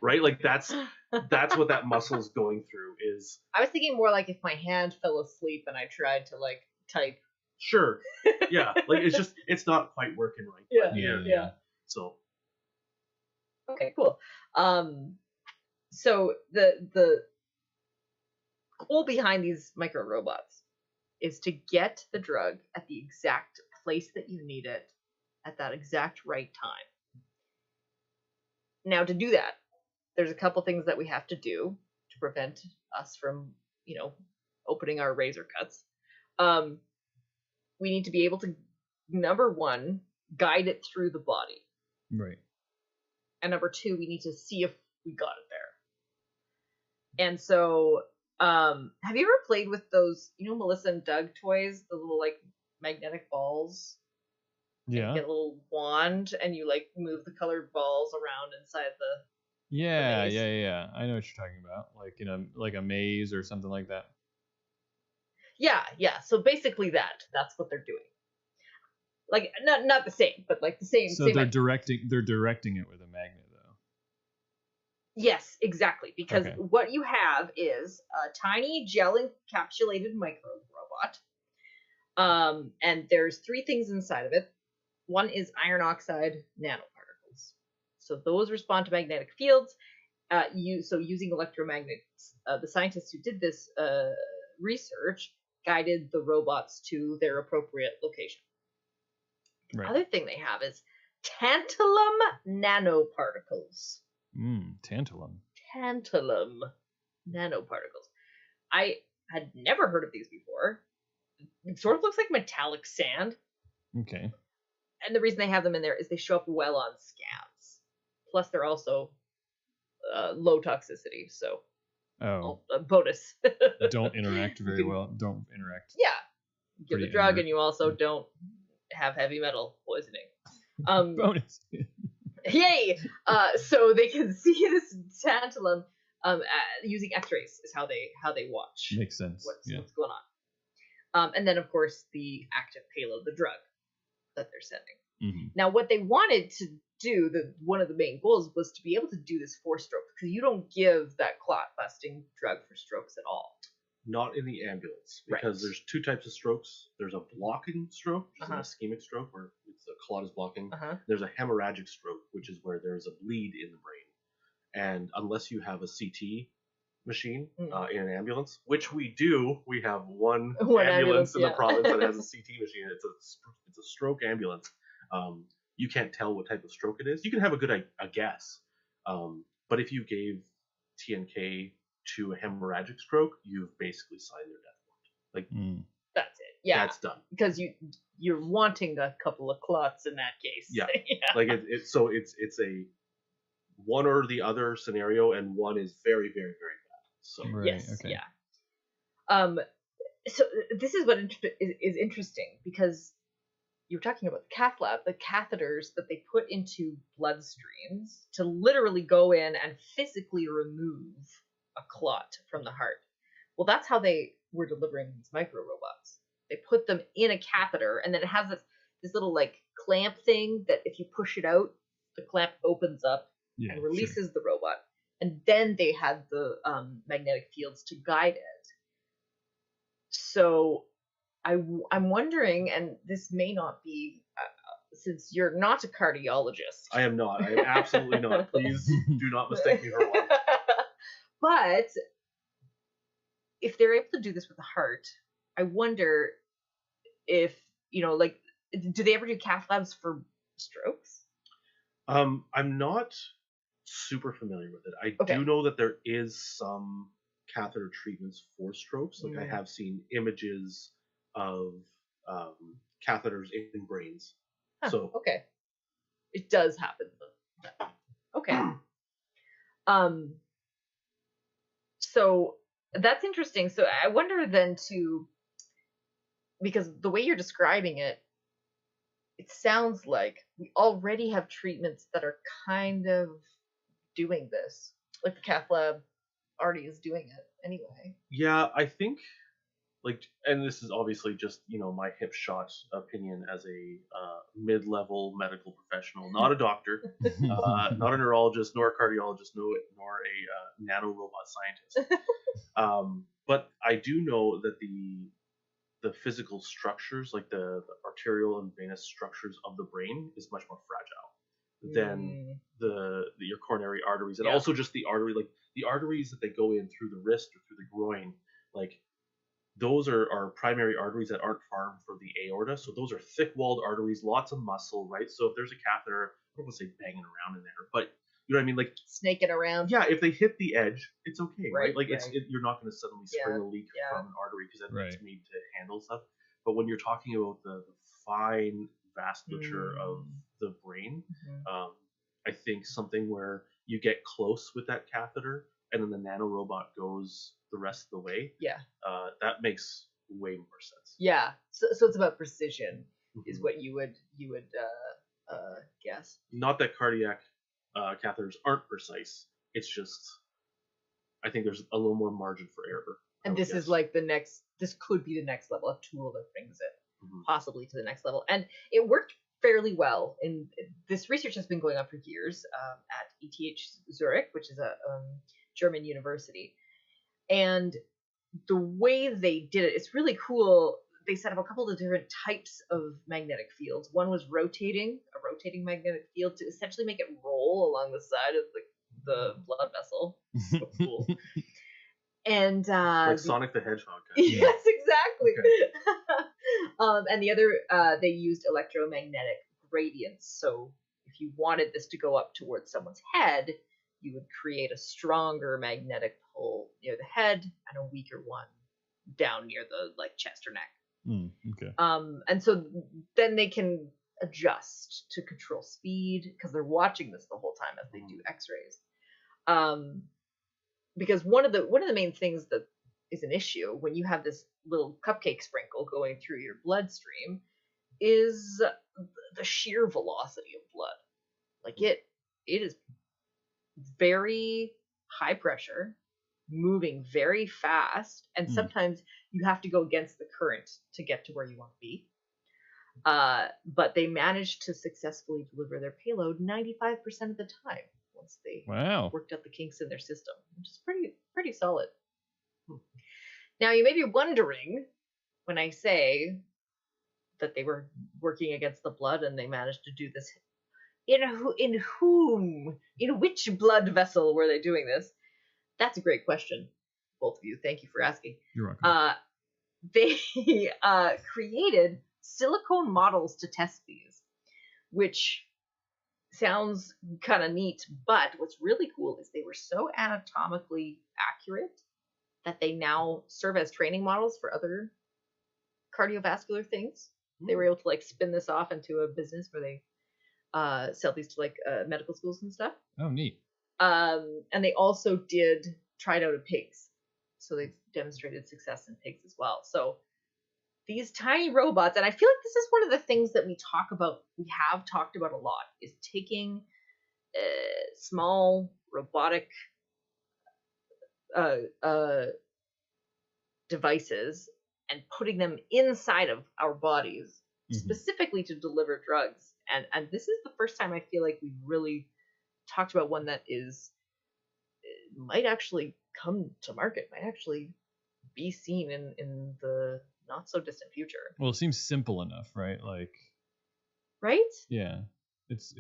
Right? Like that's what that muscle's going through is. I was thinking more like if my hand fell asleep and I tried to like type. Sure. Yeah. Like it's not quite working right. Yeah. So. Okay, cool. So the goal behind these micro robots is to get the drug at the exact place that you need it at that exact right time. Now, to do that, there's a couple things that we have to do to prevent us from, opening our razor cuts. We need to be able to, number one, guide it through the body. Right. And number two, we need to see if we got it there. And so, have you ever played with those, Melissa and Doug toys, the little like magnetic balls? Yeah. You get a little wand and you like move the colored balls around inside the Yeah. maze. Yeah. I know what you're talking about. Like a maze or something like that. Yeah. So basically that's what they're doing. Like not the same, but like the same. So same they're idea. directing it with a magnet though. Yes, exactly. Because Okay. what you have is a tiny gel encapsulated micro robot And there's 3 things inside of it. One is iron oxide nanoparticles. So those respond to magnetic fields. Using electromagnets, the scientists who did this research guided the robots to their appropriate location. The other thing they have is tantalum nanoparticles. Tantalum. Tantalum nanoparticles. I had never heard of these before. It sort of looks like metallic sand. Okay. And the reason they have them in there is they show up well on scans. Plus, they're also low toxicity, so bonus. Don't interact very well. Don't interact. Yeah. Give the drug, ever. and you also don't have heavy metal poisoning. Bonus. Yay! So they can see this tantalum using X-rays is how they watch. Makes sense. What's going on. And then of course the active payload, the drug that they're sending. Mm-hmm. Now what they wanted to do, one of the main goals was to be able to do this for strokes, because you don't give that clot busting drug for strokes at all. Not in the ambulance, because there's 2 types of strokes. There's a blocking stroke, which is an ischemic stroke, where the clot is blocking. There's a hemorrhagic stroke, which is where there's a bleed in the brain. And unless you have a CT machine in an ambulance, which we do, we have one ambulance in the province that has a CT machine. It's a stroke ambulance. You can't tell what type of stroke it is. You can have a good guess, but if you gave TNK to a hemorrhagic stroke, you've basically signed their death warrant. That's it. Yeah, that's done. Because you're wanting a couple of clots in that case. Yeah, like it's a one or the other scenario, and one is very, very, very bad. So So this is what is interesting, because you're talking about the cath lab, the catheters that they put into bloodstreams to literally go in and physically remove a clot from the heart. Well, that's how they were delivering these micro robots. They put them in a catheter, and then it has this little like clamp thing that if you push it out, the clamp opens up and releases the robot. And then they had the magnetic fields to guide it. So I'm wondering, and this may not be, since you're not a cardiologist. I am not. I am absolutely not. Please do not mistake me for one. But if they're able to do this with the heart, I wonder if, like, do they ever do cath labs for strokes? I'm not super familiar with it. I do know that there is some catheter treatments for strokes. Like I have seen images of catheters in brains. So it does happen. Okay. So that's interesting. So I wonder then too, because the way you're describing it, it sounds like we already have treatments that are kind of doing this. Like the cath lab already is doing it anyway. Yeah, I think, like, and this is obviously just, my hip shot opinion as a mid-level medical professional, not a doctor, not a neurologist, nor a cardiologist, nor a nanorobot scientist. But I do know that the physical structures, like the arterial and venous structures of the brain, is much more fragile than your coronary arteries, and also just the artery, like the arteries that they go in through the wrist or through the groin, like those are primary arteries that aren't far from the aorta. So those are thick-walled arteries, lots of muscle, right? So if there's a catheter, I don't want to say banging around in there, but you know what I mean, like snaking around. Yeah, if they hit the edge, it's okay, right? Like you're not going to suddenly spring a leak from an artery, because it's made to handle stuff. But when you're talking about the fine vasculature of the brain, I think something where you get close with that catheter and then the nanorobot goes the rest of the way, that makes way more sense. Yeah, so it's about precision, is what you would guess. Not that cardiac catheters aren't precise. It's just, I think there's a little more margin for error. And this is like this could be the next level, a tool that brings it possibly to the next level. And it worked fairly well. And this research has been going on for years at ETH Zurich, which is a German university. And the way they did it, it's really cool. they set up a couple of different types of magnetic fields. One was a rotating magnetic field to essentially make it roll along the side of the blood vessel. So cool. And Like Sonic the Hedgehog. yes, exactly. And the other, they used electromagnetic gradients. So if you wanted this to go up towards someone's head, you would create a stronger magnetic pull near the head and a weaker one down near the chest or neck. Okay. And so then they can adjust to control speed because they're watching this the whole time as they do X-rays. Because one of the main things that is an issue when you have this little cupcake sprinkle going through your bloodstream is the sheer velocity of blood. Like it is very high pressure, moving very fast, and sometimes you have to go against the current to get to where you want to be. But they managed to successfully deliver their payload 95% of the time once they worked out the kinks in their system, which is pretty solid. Now you may be wondering when I say that they were working against the blood and they managed to do this, in which blood vessel were they doing this? That's a great question, both of you. Thank you for asking. You're welcome. They created silicone models to test these, which sounds kind of neat, but what's really cool is they were so anatomically accurate that they now serve as training models for other cardiovascular things. They were able to spin this off into a business where they sell these to medical schools and stuff. Oh, neat. And they also tried out of pigs. So they demonstrated success in pigs as well. So these tiny robots, and I feel like this is one of the things that we have talked about a lot, is taking small robotic devices and putting them inside of our bodies, specifically to deliver drugs. And this is the first time I feel like we've really talked about one that might actually come to market, might actually be seen in the not so distant future. Well, it seems simple enough, right? Right? Yeah, it's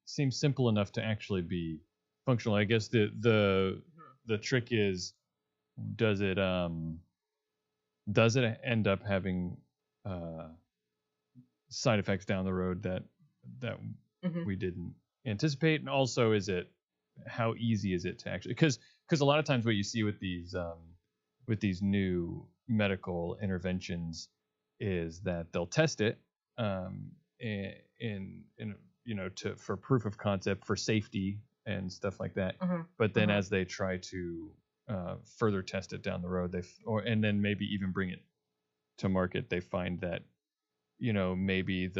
seems simple enough to actually be functional. I guess the trick is, does it end up having side effects down the road that we didn't anticipate? And also, how easy is it to actually, because a lot of times what you see with these new medical interventions is that they'll test it for proof of concept, for safety and stuff like that. But then as they try to further test it down the road, and then maybe even bring it to market, they find that maybe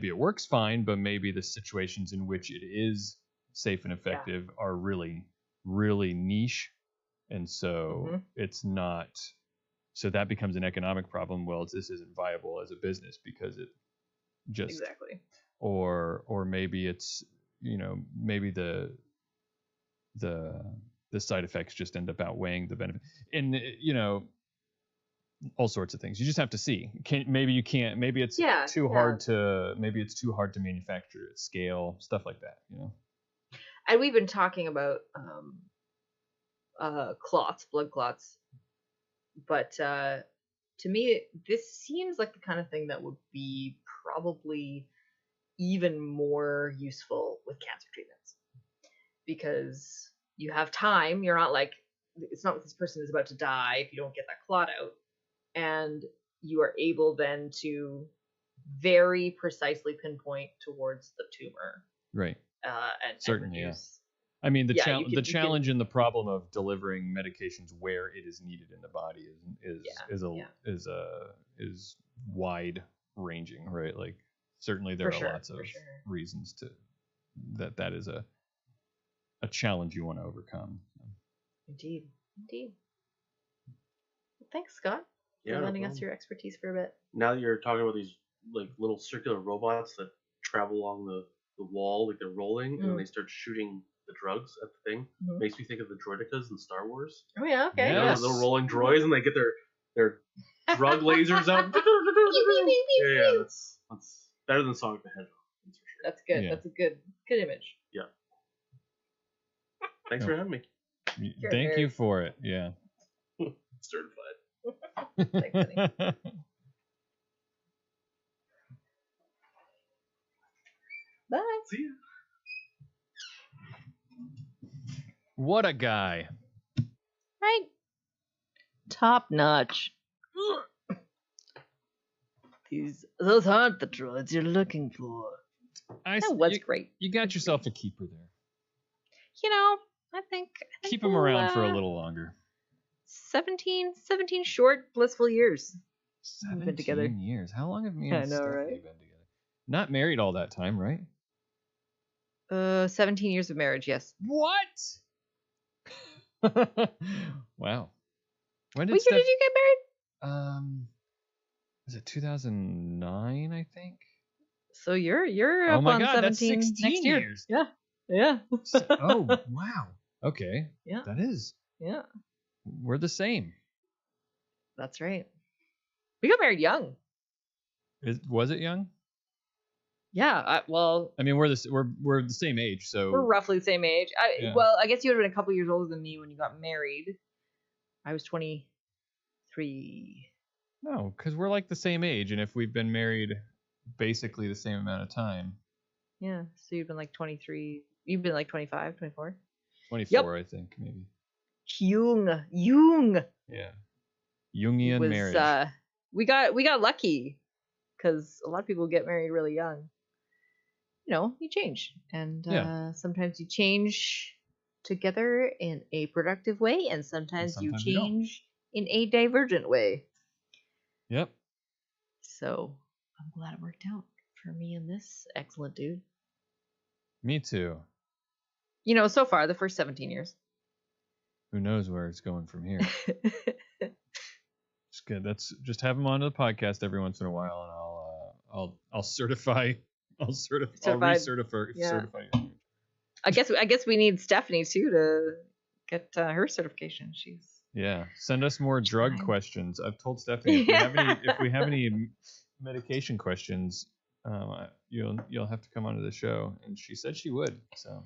it works fine, but maybe the situations in which it is safe and effective are really, really niche, and so it's not. So that becomes an economic problem. Well, this isn't viable as a business because it just exactly. Or maybe it's maybe the side effects just end up outweighing the benefit, and all sorts of things. You just have to see. Maybe it's too hard to manufacture at scale, stuff like that. And we've been talking about blood clots. But to me, this seems like the kind of thing that would be probably even more useful with cancer treatments. Because you have time. You're not it's not like this person is about to die if you don't get that clot out. And you are able then to very precisely pinpoint towards the tumor. Right. And certainly, yeah. I mean, the challenge and the problem of delivering medications where it is needed in the body is wide ranging, right? Certainly there are lots of reasons that is a challenge you want to overcome. Indeed. Well, thanks, Scott, for lending us your expertise for a bit. Now that you're talking about these little circular robots that travel along the wall, they're rolling, and they start shooting the drugs at the thing, makes me think of the droidicas in Star Wars. Oh yeah, okay. Those little rolling droids, and they get their drug lasers out. Yeah, that's better than Sonic the Hedgehog. That's for sure. That's good. Yeah. That's a good image. Thanks for having me. You're Thank very- you for it. Yeah. Certified. Thanks, honey. Bye. See ya. What a guy. Right. Top notch. Those aren't the droids you're looking for. That was great. You got yourself a keeper there. You know, I think Keep him we'll, around for a little longer. 17 short, blissful years. We've 17 been together. years. How long have me I and know, Stephanie right? been together? Not married all that time, right? 17 years of marriage, yes. What? Wow. When What year did you get married? Was it 2009, I think? So you're Oh up my on God, 17 that's 16 next year. years. Yeah. Yeah. Oh, wow. Okay. Yeah. That is. Yeah. We're the same. That's right. We got married young. Was it young? Yeah. Well, I mean, we're the same age, so we're roughly the same age. Yeah. Well, I guess you would have been a couple years older than me when you got married. I was 23. no, because we're like the same age, and if we've been married basically the same amount of time, Yeah. So you've been like 23. You've been like 25, 24. 24, I think maybe. Jung. Yeah. Jungian was, marriage. We got lucky because a lot of people get married really young. You know, you change, and Yeah. sometimes you change together in a productive way, and sometimes you sometimes you don't. change in a divergent way. Yep. So I'm glad it worked out for me and this excellent dude. Me too. You know, so far the first 17 years. Who knows where it's going from here? It's good. That's just have him onto the podcast every once in a while, and I'll certify. I'll recertify. Yeah. Certify you. I guess we need Stephanie too to get her certification. She's Yeah. Send us more drug Fine. questions. I've told Stephanie if we have any medication questions, you'll have to come onto the show, and she said she would. So.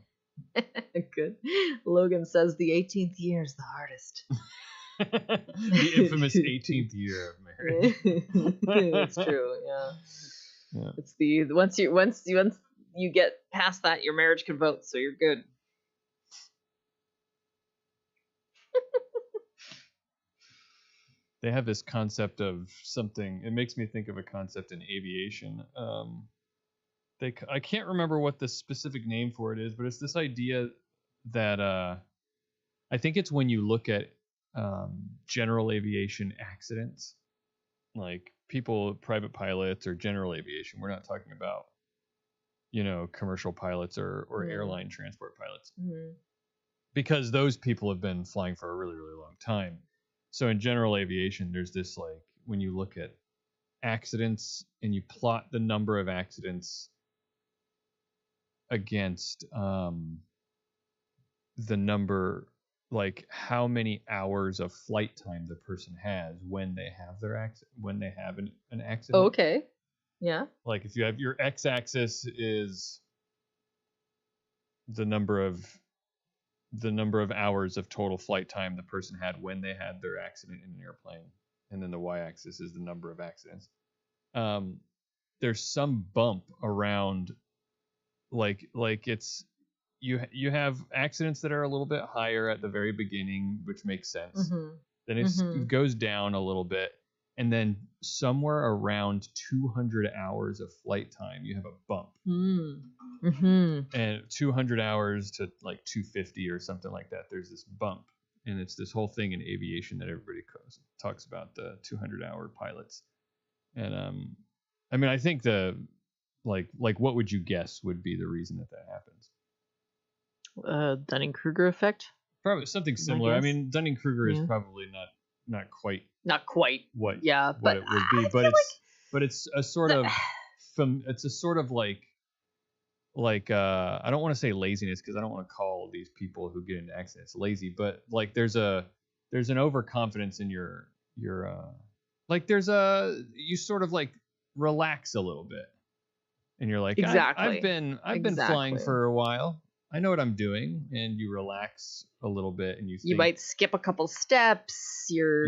good. Logan says the 18th year is the hardest. The infamous 18th year of marriage. It's true. Yeah. Yeah. It's the once you get past that, your marriage can vote, so you're good. They have this concept of something. It makes me think of a concept in aviation. I can't remember what the specific name for it is, but it's this idea that I think it's when you look at general aviation accidents, like private pilots or general aviation. We're not talking about, commercial pilots or airline transport pilots, because those people have been flying for a really, really long time. So in general aviation, there's this, like, when you look at accidents and you plot the number of accidents against the number, like how many hours of flight time the person has when they have an accident. Oh, okay. Yeah. Like if you have your x-axis is the number of hours of total flight time the person had when they had their accident in an airplane, and then the y-axis is the number of accidents. There's some bump around, like it's you have accidents that are a little bit higher at the very beginning, which makes sense. Then it goes down a little bit, and then somewhere around 200 hours of flight time, you have a bump. And 200 hours to like 250 or something like that, there's this bump. And it's this whole thing in aviation that everybody talks about, the 200-hour pilots. And I mean, I think the like what would you guess would be the reason that happens? Dunning-Kruger effect. Probably something similar. I guess. mean, Dunning-Kruger is Yeah. probably not quite Not quite. what Yeah, what it would be, I but feel it's a sort of like I don't want to say laziness, because I don't want to call these people who get into accidents lazy, but like there's an overconfidence in your like you sort of like relax a little bit, and you're like, I've Exactly. been flying for a while. I know what I'm doing, and you relax a little bit, and you You think, might skip a couple steps. You're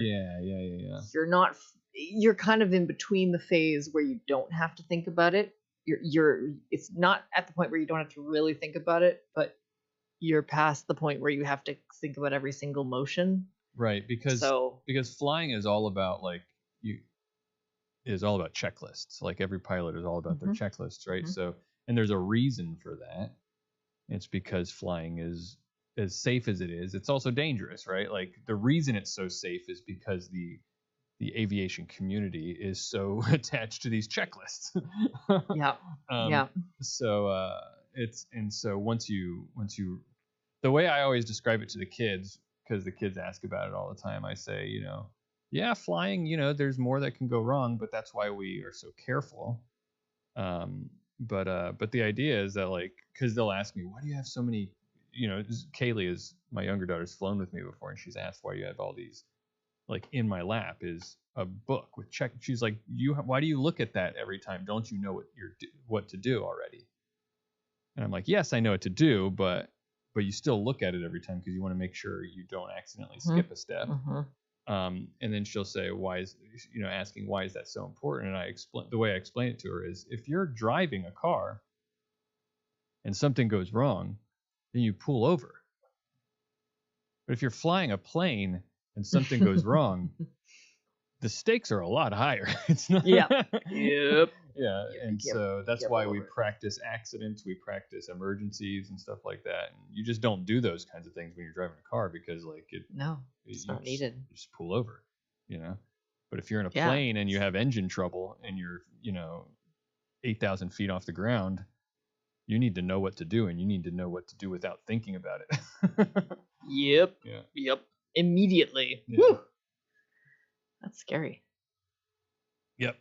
not. You're kind of in between the phase where you don't have to think about it. It's not at the point where you don't have to really think about it, but you're past the point where you have to think about every single motion. Right, because flying is all about checklists. Like every pilot is all about their checklists, right? So, and there's a reason for that. It's because flying is as safe as it is. It's also dangerous, right? Like the reason it's so safe is because the aviation community is so attached to these checklists. Yeah. So once you the way I always describe it to the kids, because the kids ask about it all the time, I say, yeah, flying, there's more that can go wrong, but that's why we are so careful. But the idea is that, like, because they'll ask me, why do you have so many, Kaylee is my younger daughter's flown with me before, and she's asked why you have all these, like, in my lap is a book with check. She's like, why do you look at that every time? Don't you know what to do already? And I'm like, yes, I know what to do, but you still look at it every time because you want to make sure you don't accidentally skip a step. And then she'll say, asking why is that so important? And the way I explain it to her is, if you're driving a car and something goes wrong, then you pull over. But if you're flying a plane and something goes wrong, the stakes are a lot higher. It's not. Yep. Yeah, and so that's why we practice accidents, we practice emergencies and stuff like that. And you just don't do those kinds of things when you're driving a car, because it's not needed. You just pull over, But if you're in a plane and you have engine trouble and you're, 8,000 feet off the ground, you need to know what to do, and you need to know what to do without thinking about it. Yep. Yeah. Yep. Immediately. Yeah. Woo! That's scary. Yep.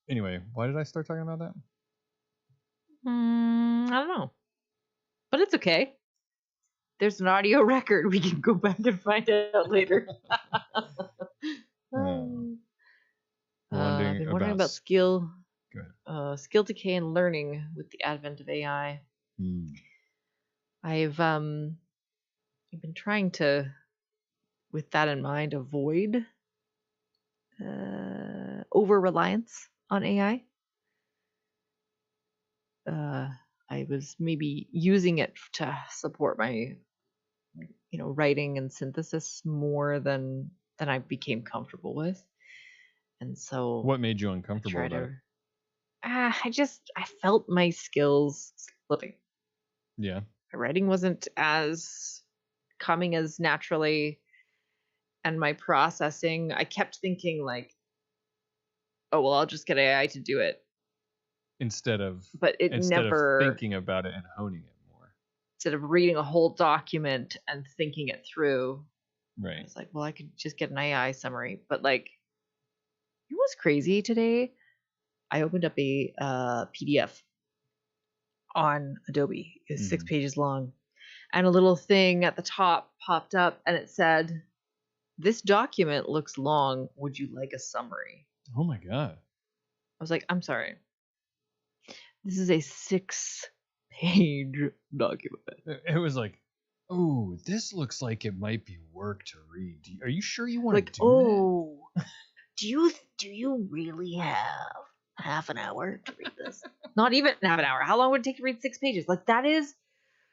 Anyway, why did I start talking about that? I don't know. But it's okay. There's an audio record. We can go back and find out later. I've been wondering about skill decay and learning with the advent of AI. I've been trying to, with that in mind, avoid over-reliance on AI. I was maybe using it to support my, writing and synthesis more than I became comfortable with. And so, what made you uncomfortable about it? I felt my skills slipping. Yeah. My writing wasn't as coming as naturally, and my processing, I kept thinking like, oh, well, I'll just get AI to do it. Instead of thinking about it and honing it more. Instead of reading a whole document and thinking it through. Right. I was like, well, I could just get an AI summary. But like, it was crazy today. I opened up a PDF on Adobe. It's 6 pages long. And a little thing at the top popped up, and it said, this document looks long. Would you like a summary? Oh my God. I was like, I'm sorry. This is a 6-page document. It was like, oh, this looks like it might be work to read. Are you sure you want to do that? Do you really have half an hour to read this? Not even half an hour. How long would it take to read 6 pages? Like, that is...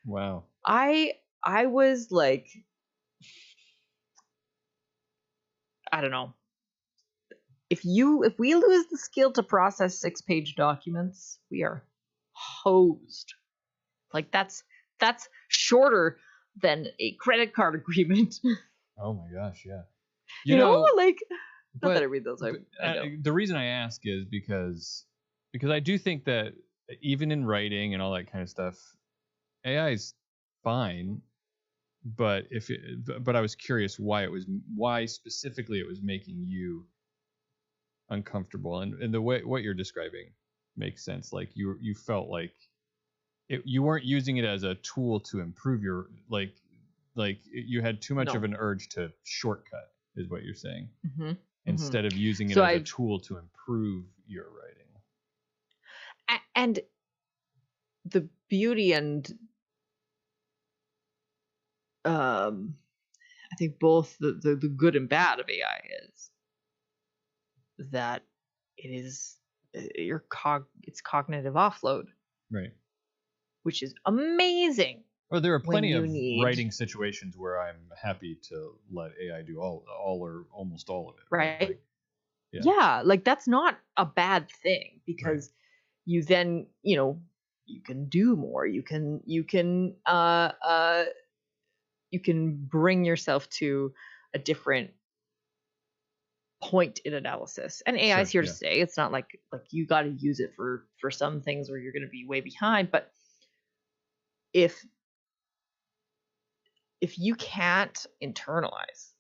Wow. I was like... I don't know. If we lose the skill to process 6-page documents, we are hosed. Like, that's shorter than a credit card agreement. Oh my gosh, yeah. You know, like, not that I read those. The reason I ask is because I do think that even in writing and all that kind of stuff, AI is fine. But I was curious why specifically it was making you uncomfortable, and the way what you're describing makes sense. Like you felt like you weren't using it as a tool to improve your like you had too much of an urge to shortcut, is what you're saying. instead of using it So as a I've tool to improve your writing. and the beauty and I think both the good and bad of AI is that it is it's cognitive offload, Right. which is amazing. Well, there are when plenty you of need- writing situations where I'm happy to let AI do all or almost all of it. Right. Like, Yeah, like that's not a bad thing because you then, you can do more. You can bring yourself to a different point in analysis. And AI is Sure, here to stay. It's not like you got to use it for some things or you're going to be way behind, but if you can't internalize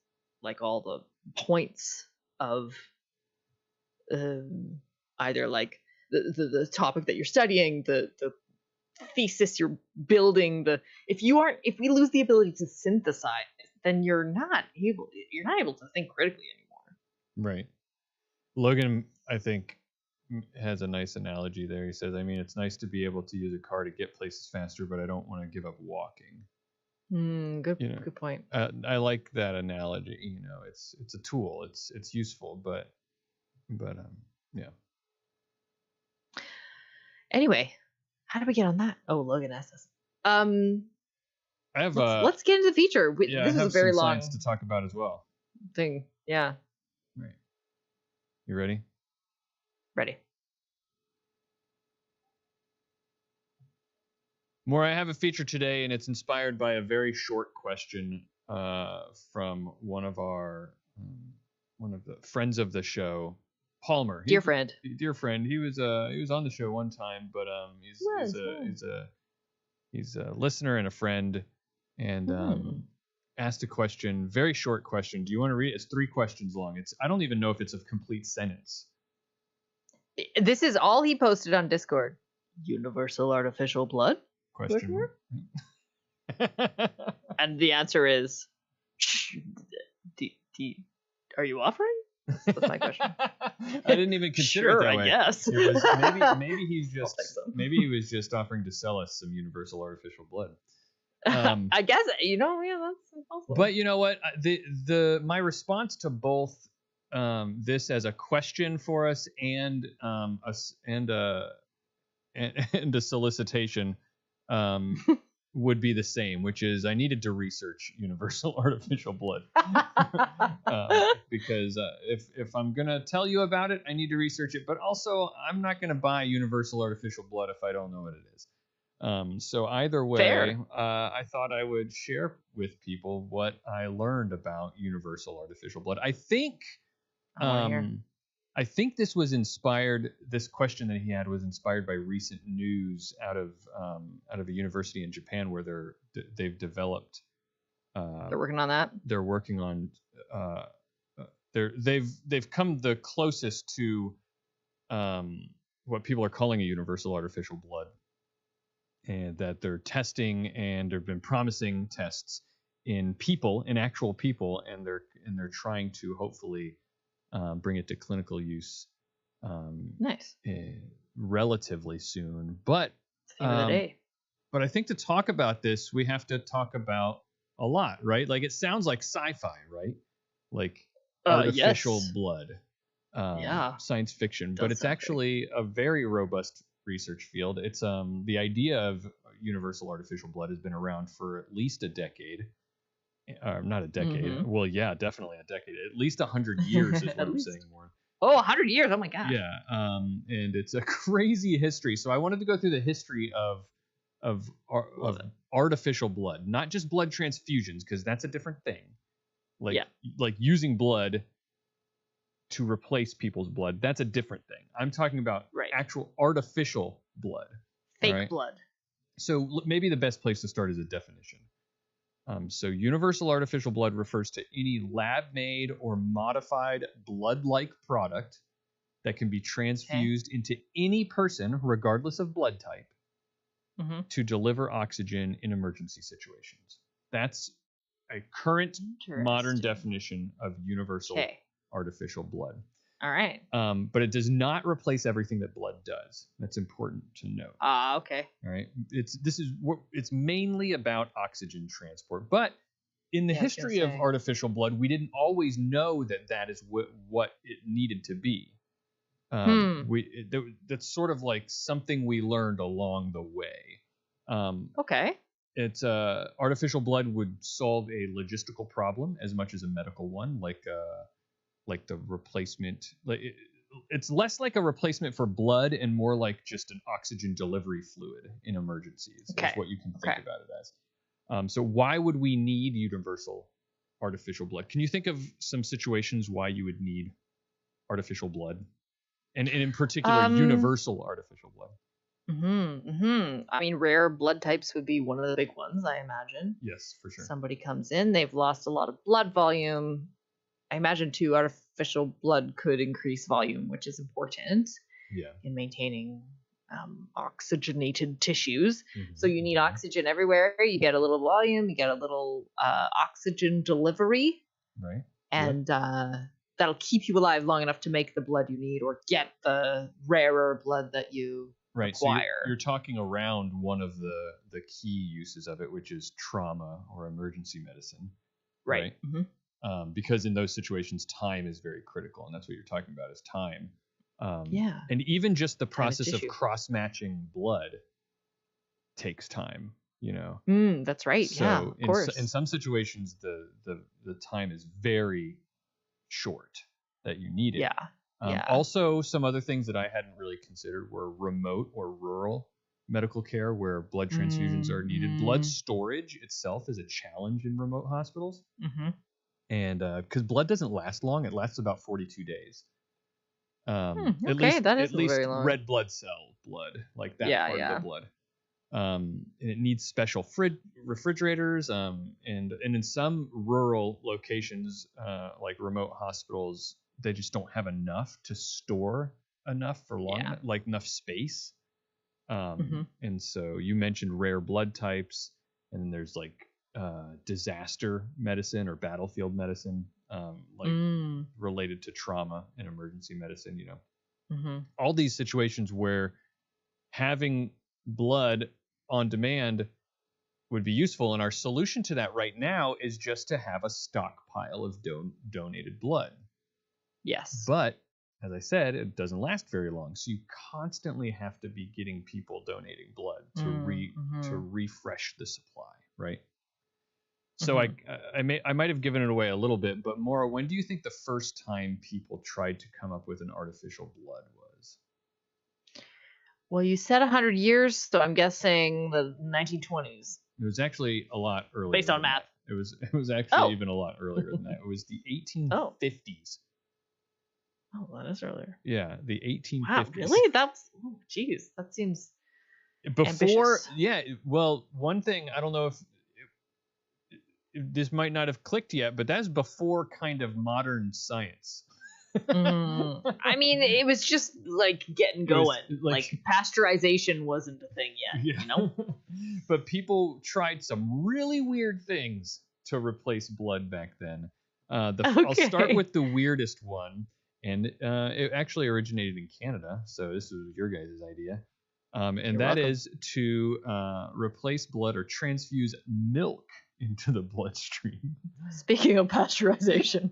like all the points of either like the topic that you're studying, the thesis you're building, if we lose the ability to synthesize, then you're not able to think critically anymore. Right. Logan, I think, has a nice analogy there. He says, I mean, it's nice to be able to use a car to get places faster, but I don't want to give up walking. Good point. I like that analogy. It's a tool. It's useful, but yeah. Anyway, how did we get on that? Oh, Logan asked us. I have let's get into the feature. This I is have a very some long science to talk about as well. thing. Yeah. Right. You ready? Ready. More, I have a feature today, and it's inspired by a very short question from one of the friends of the show, Palmer. Dear friend. Dear friend. He was on the show one time, but he's a listener and a friend, and asked a question, very short question. Do you want to read it? It's 3 questions long. I don't even know if it's a complete sentence. This is all he posted on Discord. Universal artificial blood? Question mark? And the answer is, are you offering? That's my question. I didn't even consider it that way. I guess. It was, maybe he's just so. Maybe he was just offering to sell us some universal artificial blood. I guess that's possible. But you know what? My response to both this as a question for us and a solicitation would be the same, which is I needed to research universal artificial blood because if I'm gonna tell you about it, I need to research it. But also, I'm not gonna buy universal artificial blood if I don't know what it is. So either way, I thought I would share with people what I learned about universal artificial blood. I think this was inspired. This question that he had was inspired by recent news out of a university in Japan where they've developed. They're working on that. They're working on. They've come the closest to what people are calling a universal artificial blood, and that they're testing, and there've been promising tests in actual people, and they're trying to hopefully bring it to clinical use nice relatively soon. But day. But I think to talk about this, we have to talk about a lot, right? Like it sounds like sci-fi, right? Like artificial blood, science fiction, but it's actually a very robust research field. It's the idea of universal artificial blood has been around for at least a decade. Not a decade. Mm-hmm. Well, yeah, definitely a decade. At least 100 years is what I'm saying more. Oh, 100 years. Oh my god. Yeah. And it's a crazy history. So I wanted to go through the history of artificial blood, not just blood transfusions, because that's a different thing. Like using blood to replace people's blood, that's a different thing. I'm talking about actual artificial blood. Fake blood. So maybe the best place to start is a definition. So universal artificial blood refers to any lab-made or modified blood-like product that can be transfused into any person, regardless of blood type, to deliver oxygen in emergency situations. That's a current modern definition of universal artificial blood. All right. But it does not replace everything that blood does. That's important to note. Okay. All right. It's mainly about oxygen transport. But in the Yeah, I was gonna history of say. artificial blood, we didn't always know that is what it needed to be. That's sort of like something we learned along the way. Okay. It's artificial blood would solve a logistical problem as much as a medical one, like the replacement. It's less like a replacement for blood and more like just an oxygen delivery fluid in emergencies. Okay. Is what you can think Okay. about it as. So why would we need universal artificial blood? Can you think of some situations why you would need artificial blood, and in particular universal artificial blood? I mean, rare blood types would be one of the big ones, I imagine. Yes, for sure. Somebody comes in, they've lost a lot of blood volume. I imagine too, artificial blood could increase volume, which is important Yeah. in maintaining oxygenated tissues. Mhm. So you need oxygen everywhere. You get a little volume, you get a little oxygen delivery, Right. and that'll keep you alive long enough to make the blood you need or get the rarer blood that you Right. require. So you're talking around one of the key uses of it, which is trauma or emergency medicine. Right. Because in those situations, time is very critical, and that's what you're talking about is time. Yeah. And even just the Time is process of tissue. cross-matching blood takes time, That's right. Yeah, So of course. in some situations, the time is very short that you need it. Yeah. Yeah. Also, some other things that I hadn't really considered were remote or rural medical care where blood transfusions are needed. Blood storage itself is a challenge in remote hospitals. Mm-hmm. And because blood doesn't last long, it lasts about 42 days. Okay, that at isn't least very long. red blood cell blood, like that Yeah, part yeah. of the blood. And it needs special refrigerators. And in some rural locations, like remote hospitals, they just don't have enough to store enough for long, Yeah. like enough space. Mhm. And so you mentioned rare blood types, and then there's like disaster medicine or battlefield medicine, like related to trauma and emergency medicine. Mm-hmm. All these situations where having blood on demand would be useful, and our solution to that right now is just to have a stockpile of donated blood. Yes. But as I said, it doesn't last very long, so you constantly have to be getting people donating blood to refresh the supply, right? So I might have given it away a little bit, but Maura, when do you think the first time people tried to come up with an artificial blood was? Well, you said 100 years, so I'm guessing the 1920s. It was actually a lot earlier. Based on than math. that. It was actually even a lot earlier than that. It was the 1850s. Oh, that is earlier. Yeah, the 1850s. Wow, really? Geez, that seems before. ambitious. Yeah, well, one thing I don't know if this might not have clicked yet, but that's before kind of modern science. I mean, it was just like getting It was, going. like- Like pasteurization wasn't a thing yet. Yeah. You know? But people tried some really weird things to replace blood back then. I'll start Okay. with the weirdest one, and it actually originated in Canada, so this was your guys' idea. And You're that welcome. is to replace blood or transfuse milk into the bloodstream. Speaking of pasteurization.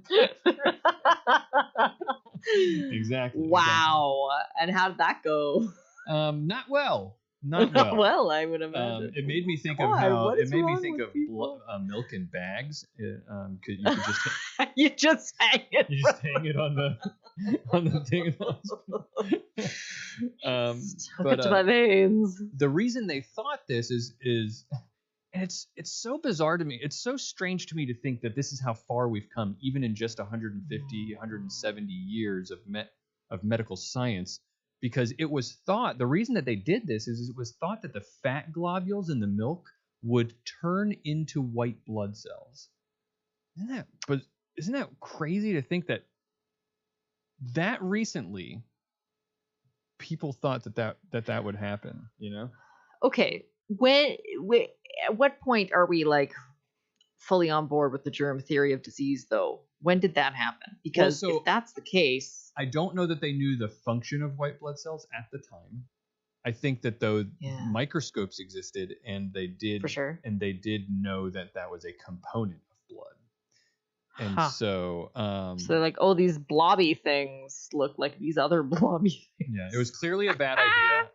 Exactly. Wow. And how did that go? Not well. Not well. Well, I would imagine. It made me think God, of how what it is made me wrong think with of people? milk in bags. You could just You just hang it. you just hang it on the thing. But to my veins. the reason they thought this is and it's so bizarre to me. It's so strange to me to think that this is how far we've come, even in just 150, 170 years of medical science. Because it was thought, the reason that they did this is it was thought that the fat globules in the milk would turn into white blood cells. Isn't that crazy to think that recently people thought that would happen, Okay. At what point are we like fully on board with the germ theory of disease though? When did that happen? Because so- if that's the case, I don't know that they knew the function of white blood cells at the time. I think that though Yeah. microscopes existed and they did for sure. and they did know that that was a component of blood. And Huh. so So they're like, oh, these blobby things look like these other blobby things. yeah, it was clearly a bad idea.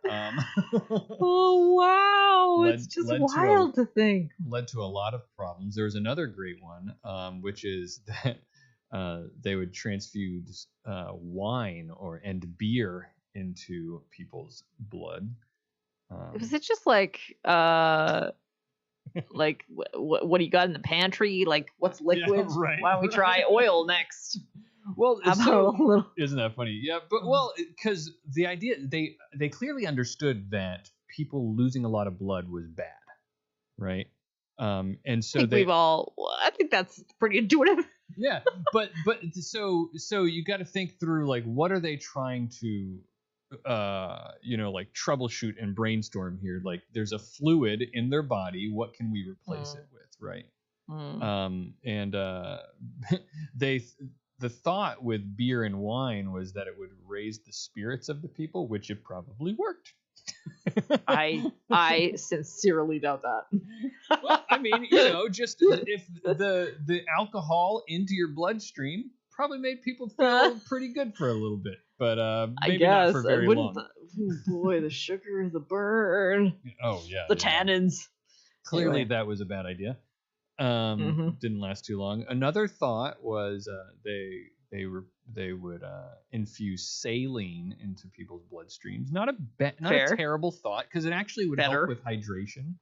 Oh wow, Led- it's just led to a- wild to think. Led to a lot of problems. There was another great one, which is that they would transfuse wine and beer into people's blood. Was it just like like what do you got in the pantry? Like what's liquid? right, Why don't we try oil next? Well, How about so, a little? isn't that funny? Yeah, but well, because the idea they clearly understood that people losing a lot of blood was bad, right? And so I think they we've all. I think that's pretty intuitive. yeah, but so you got to think through like what are they trying to like troubleshoot and brainstorm here. Like there's a fluid in their body, what can we replace it with, right? And the thought with beer and wine was that it would raise the spirits of the people, which it probably worked. I sincerely doubt that. Well, I mean, just if the alcohol into your bloodstream probably made people feel pretty good for a little bit, but maybe I guess not for very long. Oh boy, the sugar, the burn, Oh yeah, the yeah. tannins. Clearly, Anyway. that was a bad idea. Mhm. Didn't last too long. Another thought was they would infuse saline into people's bloodstreams. Not a Fair. terrible thought, because it actually would Better. help with hydration.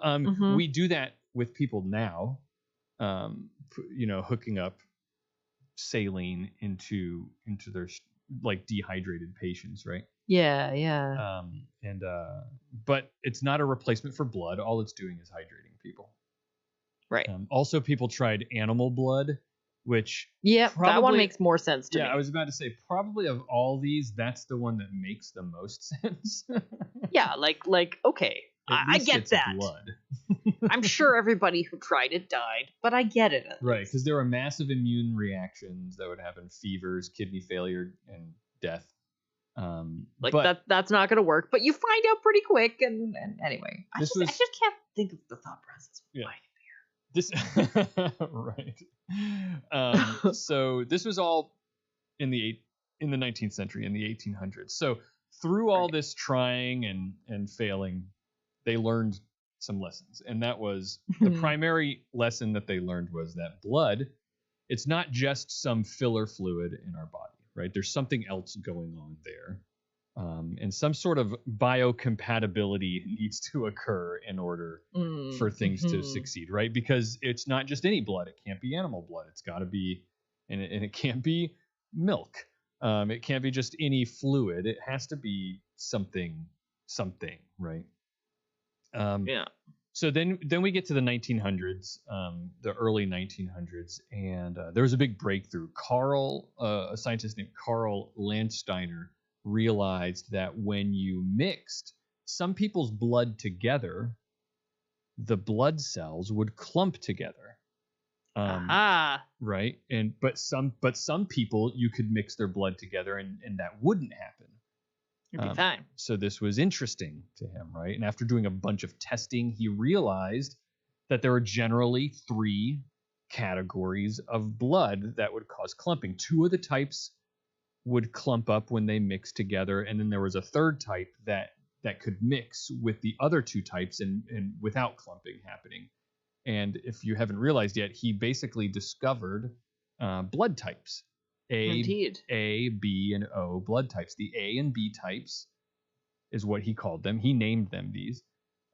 Mhm. We do that with people now. Hooking up saline into their like dehydrated patients, right? Yeah, yeah. But it's not a replacement for blood. All it's doing is hydrating people. Right. Also, people tried animal blood, which Yeah, that one probably- makes more sense to yeah, me. I was about to say probably of all these, that's the one that makes the most sense. Yeah, like okay, At I least get it's that. blood. I'm sure everybody who tried it died, but I get it. at Right, least. because there were massive immune reactions that would happen: fevers, kidney failure, and death. Like but that's not gonna work, but you find out pretty quick. And anyway, I This just was- can't think of the thought process. Yeah. Why? this right. So this was all in the 19th century, in the 1800s. So through all Right. this trying and failing, they learned some lessons, and that was the primary lesson that they learned was that blood, it's not just some filler fluid in our body, right? There's something else going on there, and some sort of biocompatibility needs to occur in order for things to succeed, right? Because it's not just any blood. It can't be animal blood. It's got to be, and it can't be milk. It can't be just any fluid. It has to be something, right? Yeah. So then we get to the 1900s, the early 1900s, and there was a big breakthrough. A scientist named Carl Landsteiner realized that when you mixed some people's blood together, the blood cells would clump together. Right? But some people, you could mix their blood together and that wouldn't happen. You'd be fine. So this was interesting to him, right? And after doing a bunch of testing, he realized that there were generally 3 categories of blood that would cause clumping. 2 of the types would clump up when they mixed together, and then there was a third type that could mix with the other 2 types and without clumping happening. And if you haven't realized yet, he basically discovered blood types. Indeed. A, B, and O blood types. The A and B types is what he called them. He named them these.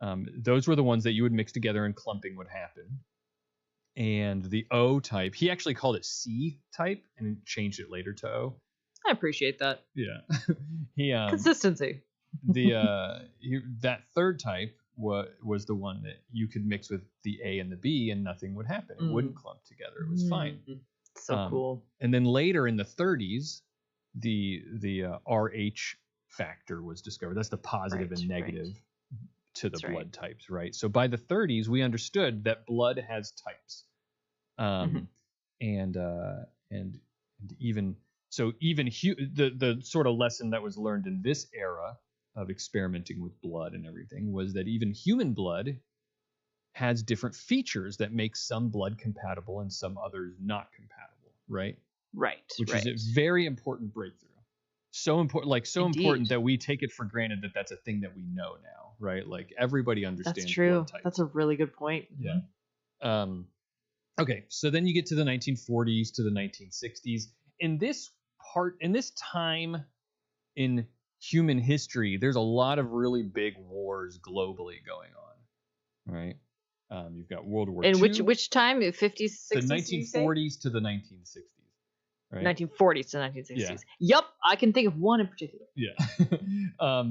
Those were the ones that you would mix together and clumping would happen. And the O type, he actually called it C type and changed it later to O. I appreciate that. Yeah. He Consistency. that third type was the one that you could mix with the A and the B and nothing would happen. It wouldn't clump together. It was fine. So cool. And then later in the 30s, the RH factor was discovered. That's the positive and negative to the blood types, right? So by the 30s, we understood that blood has types, and and even the sort of lesson that was learned in this era of experimenting with blood and everything was that even human blood has different features that make some blood compatible and some others not compatible, right? Right. Which right. is a very important breakthrough. So important, Indeed. important that we take it for granted that that's a thing that we know now, right? Like everybody understands. That's true. Blood type. That's a really good point. Yeah. Okay, so then you get to the 1940s to the 1960s. In this time in human history, there's a lot of really big wars globally going on, right? You've got World War II. And which time? 50s, 60s? The 1940s to the 1960s. Right? 1940s to 1960s. Yeah. Yep, I can think of one in particular. Yeah.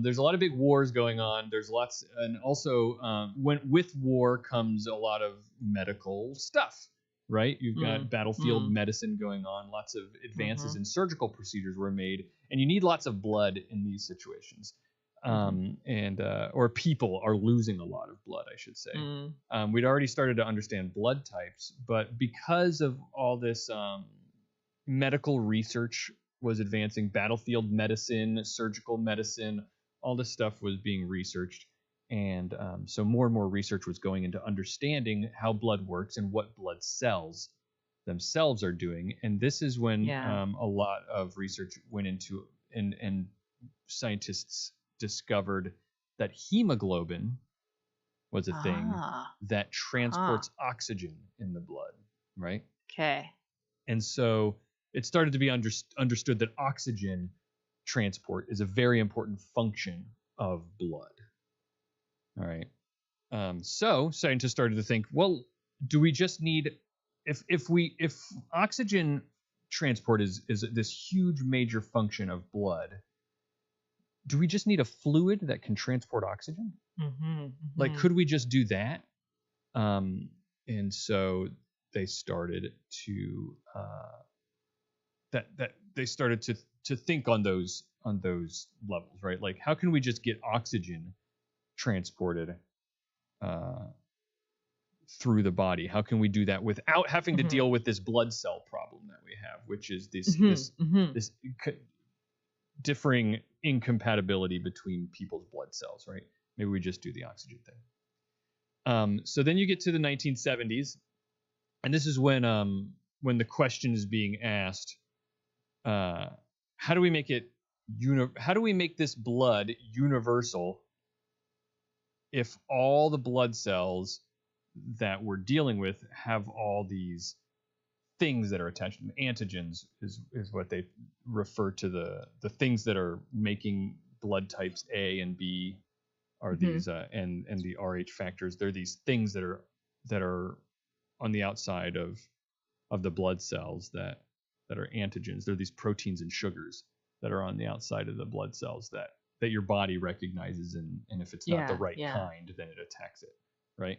There's a lot of big wars going on. There's lots, and also with war comes a lot of medical stuff, right? You've got battlefield medicine going on. Lots of advances in surgical procedures were made, and you need lots of blood in these situations. Or people are losing a lot of blood, I should say. We'd already started to understand blood types, but because of all this medical research was advancing, battlefield medicine, surgical medicine, all this stuff was being researched. And so more and more research was going into understanding how blood works and what blood cells themselves are doing. And this is when a lot of research went into, and scientists discovered that hemoglobin was a thing that transports oxygen in the blood, right? Okay. And so it started to be understood that oxygen transport is a very important function of blood. All right. So scientists started to think, well, do we just need, if oxygen transport is this huge major function of blood, do we just need a fluid that can transport oxygen? Like, could we just do that? And so they started to they started to think on those levels, right? Like, how can we just get oxygen transported through the body? How can we do that without having to deal with this blood cell problem that we have, which is this differing incompatibility between people's blood cells, right? Maybe we just do the oxygen thing. So then you get to the 1970s, and this is when the question is being asked, how do we make this blood universal if all the blood cells that we're dealing with have all these things that are attached to them? Antigens is what they refer to the things that are making blood types A and B are these and the Rh factors. They're these things that are on the outside of the blood cells that are antigens. They're these proteins and sugars that are on the outside of the blood cells that your body recognizes, and if it's not the right kind, then it attacks it, right?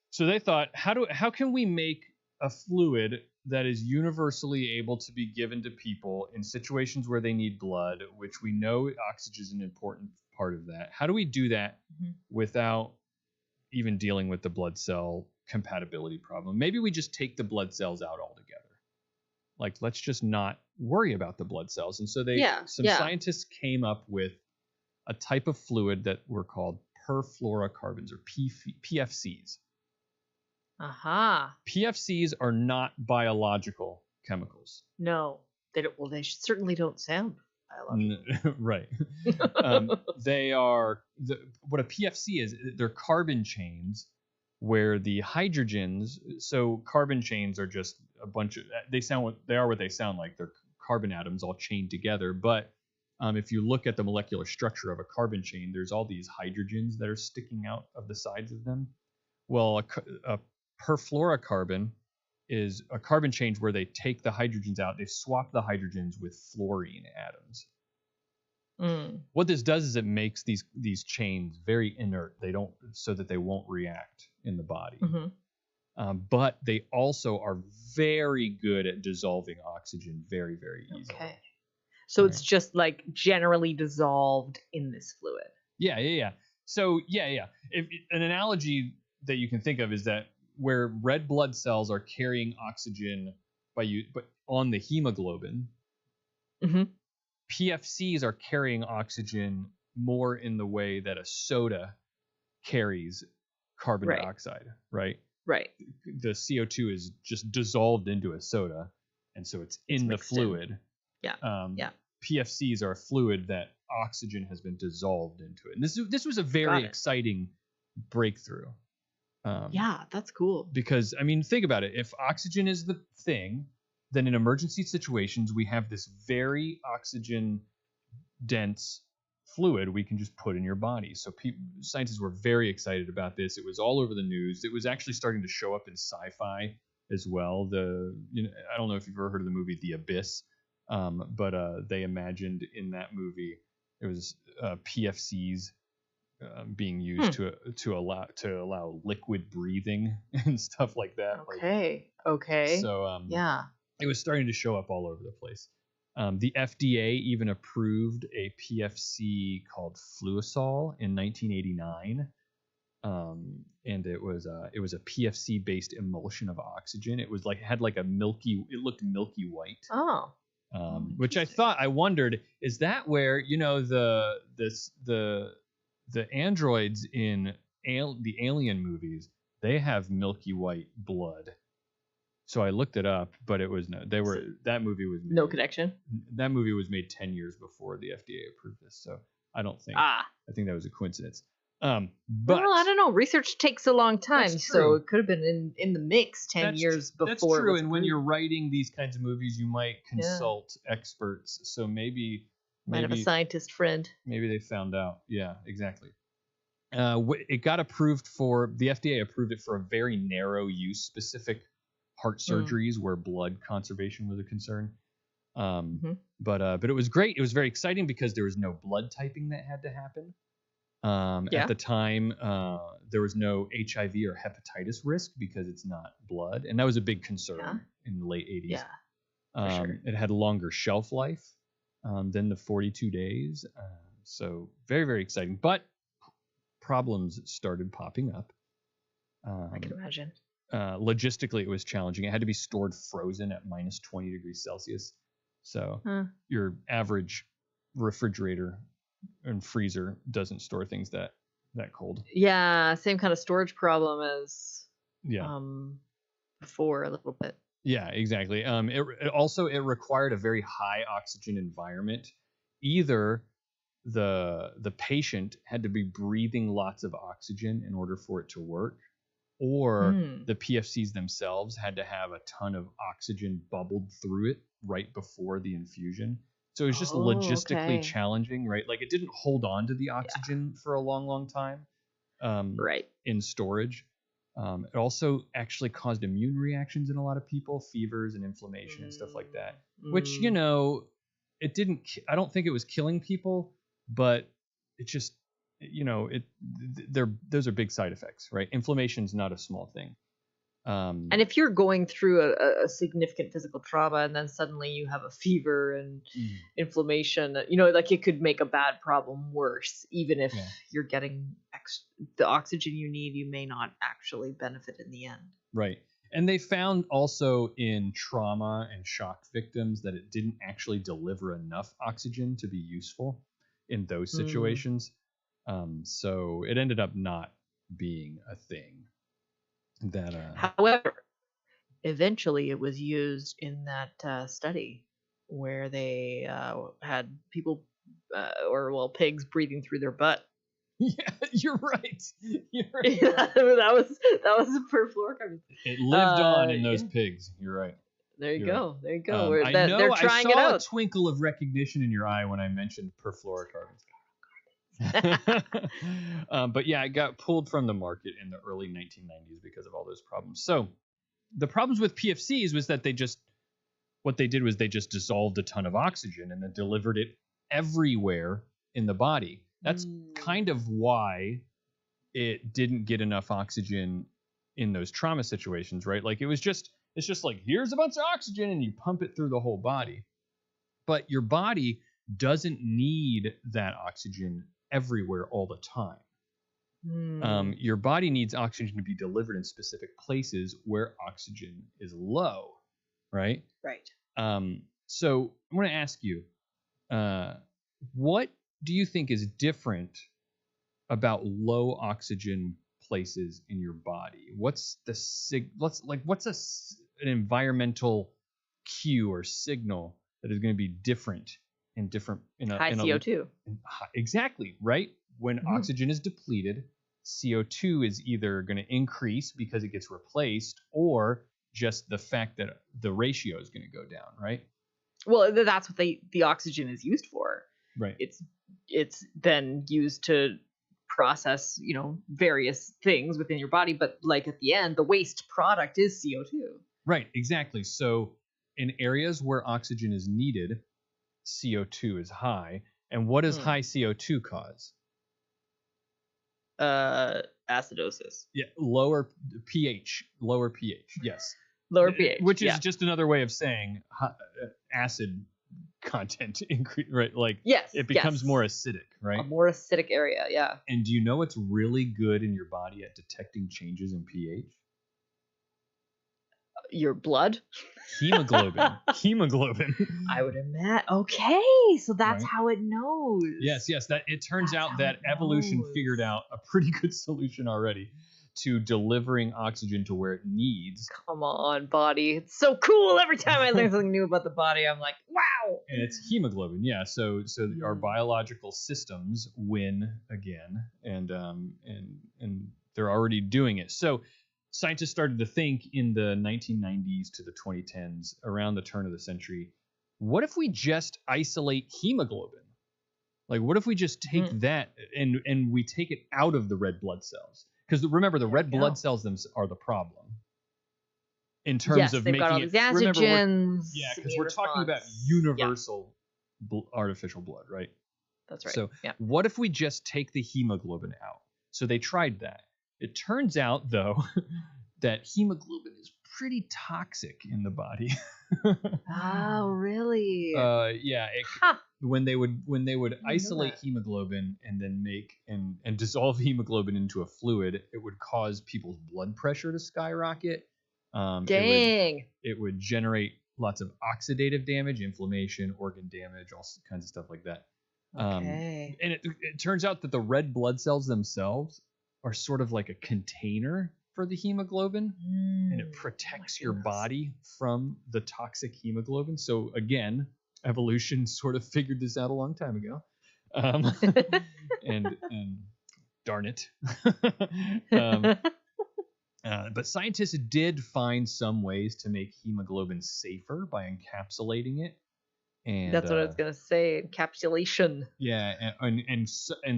So they thought, how can we make a fluid that is universally able to be given to people in situations where they need blood, which we know oxygen is an important part of that. How do we do that without even dealing with the blood cell compatibility problem? Maybe we just take the blood cells out altogether. Like, let's just not worry about the blood cells. And so scientists came up with a type of fluid that were called perfluorocarbons, or PFCs. PFCs are not biological chemicals. No, they don't. Well, they certainly don't sound biological. Right. They are what a PFC is. They're carbon chains where the hydrogens. So carbon chains are just a bunch of. They are what they sound like. They're carbon atoms all chained together. But if you look at the molecular structure of a carbon chain, there's all these hydrogens that are sticking out of the sides of them. Well, a perfluorocarbon is a carbon chain where they take the hydrogens out, they swap the hydrogens with fluorine atoms. What this does is it makes these chains very inert. So that they won't react in the body. But they also are very good at dissolving oxygen very, very easily. Okay. So it's just like generally dissolved in this fluid. Yeah. So if an analogy that you can think of is that where red blood cells are carrying oxygen but on the hemoglobin, Hmm. PFCs are carrying oxygen more in the way that a soda carries carbon Right. dioxide, right? Right. The CO2 is just dissolved into a soda, and so it's in the mixed in. fluid. Yeah. Yeah. PFCs are a fluid that oxygen has been dissolved into it. And this was a very Got it. exciting breakthrough. Yeah, that's cool. Because, I mean, think about it. If oxygen is the thing, then in emergency situations, we have this very oxygen dense fluid we can just put in your body. So scientists were very excited about this. It was all over the news. It was actually starting to show up in sci-fi as well. I don't know if you've ever heard of the movie The Abyss, but they imagined in that movie it was PFCs being used to allow liquid breathing and stuff like that. Okay. So yeah. it was starting to show up all over the place. The FDA even approved a PFC called Fluosol in 1989, and it was a PFC based emulsion of oxygen. It was like it looked milky white. Oh. Which I wondered, is that where the androids in the Alien movies, they have milky white blood. So I looked it up, but it was that movie was made, no connection. That movie was made 10 years before the FDA approved this, so I don't think. I think that was a coincidence. But well, I don't know. Research takes a long time, so it could have been in the mix 10 years before. That's true. And when you're writing these kinds of movies, you might consult experts. So maybe might have a scientist friend. Maybe they found out. Yeah, exactly. It got approved the FDA approved it for a very narrow use, specific heart surgeries where blood conservation was a concern. But it was great. It was very exciting because there was no blood typing that had to happen. At the time, there was no HIV or hepatitis risk because it's not blood, and that was a big concern in the late 80s. Yeah, for sure. It had a longer shelf life than the 42 days, so very, very exciting. But problems started popping up. I can imagine. Logistically, it was challenging. It had to be stored frozen at minus 20 degrees Celsius. So your average refrigerator and freezer doesn't store things that cold. Yeah, same kind of storage problem as before a little bit. Yeah, exactly. It required a very high oxygen environment. Either the patient had to be breathing lots of oxygen in order for it to work, or the PFCs themselves had to have a ton of oxygen bubbled through it right before the infusion. So it was just logistically challenging, right? Like it didn't hold on to the oxygen for a long, long time in storage. It also actually caused immune reactions in a lot of people, fevers and inflammation and stuff like that, which, it didn't, I don't think it was killing people, but it just, those are big side effects, right? Inflammation is not a small thing. And if you're going through a significant physical trauma and then suddenly you have a fever and inflammation, like it could make a bad problem worse. Even if you're getting the oxygen you need, you may not actually benefit in the end. Right. And they found also in trauma and shock victims that it didn't actually deliver enough oxygen to be useful in those situations. So it ended up not being a thing. However, eventually it was used in that study where they had people pigs breathing through their butt. Yeah, you're right. that was a perfluorocarbon. It lived on in those pigs. You're right. There you go. There you go. They're trying it out. I saw a twinkle of recognition in your eye when I mentioned perfluorocarbons. But yeah, it got pulled from the market in the early 1990s because of all those problems. So the problems with PFCs was that they just dissolved a ton of oxygen and then delivered it everywhere in the body. That's kind of why it didn't get enough oxygen in those trauma situations, right? Like it's just like, here's a bunch of oxygen and you pump it through the whole body. But your body doesn't need that oxygen everywhere all the time. Your body needs oxygen to be delivered in specific places where oxygen is low, right? Right. So I want to ask you, what do you think is different about low oxygen places in your body? What's the an environmental cue or signal that is going to be different in High CO2. Exactly, right? When Mhm. oxygen is depleted, CO2 is either going to increase because it gets replaced, or just the fact that the ratio is going to go down, right? Well, that's what the oxygen is used for. Right. It's then used to process, various things within your body, but like at the end, the waste product is CO2. Right, exactly. So in areas where oxygen is needed, CO2 is high. And what does high CO2 cause? Acidosis. Yeah, lower pH. Yes. Lower pH. Which is just another way of saying acid content increase, right? Like yes, it becomes more acidic, right? A more acidic area, yeah. And do you know what's really good in your body at detecting changes in pH? Your blood? Hemoglobin. I would imagine. Okay, so that's Right. how it knows. Yes. That it turns That's out how that it evolution knows. figured out a pretty good solution already to delivering oxygen to where it needs. Come on, body. It's so cool. Every time I learn something new about the body, I'm like, wow. And it's hemoglobin. Yeah. So our Mm. biological systems win again, and they're already doing it. So scientists started to think in the 1990s to the 2010s, around the turn of the century, what if we just isolate hemoglobin? Like, what if we just take that and we take it out of the red blood cells? Because remember, the red blood cells are the problem in terms of they've making got all it. these antigens. Because we're talking about universal artificial blood, right? That's right. So what if we just take the hemoglobin out? So they tried that. It turns out, though, that hemoglobin is pretty toxic in the body. Oh, really? Yeah. When they would isolate hemoglobin and then make and dissolve hemoglobin into a fluid, it would cause people's blood pressure to skyrocket. Dang. It would generate lots of oxidative damage, inflammation, organ damage, all kinds of stuff like that. Okay. And it turns out that the red blood cells themselves are sort of like a container for the hemoglobin, and it protects your body from the toxic hemoglobin. So again, evolution sort of figured this out a long time ago. And darn it. But scientists did find some ways to make hemoglobin safer by encapsulating it. And that's what I was gonna say. Encapsulation. Yeah, and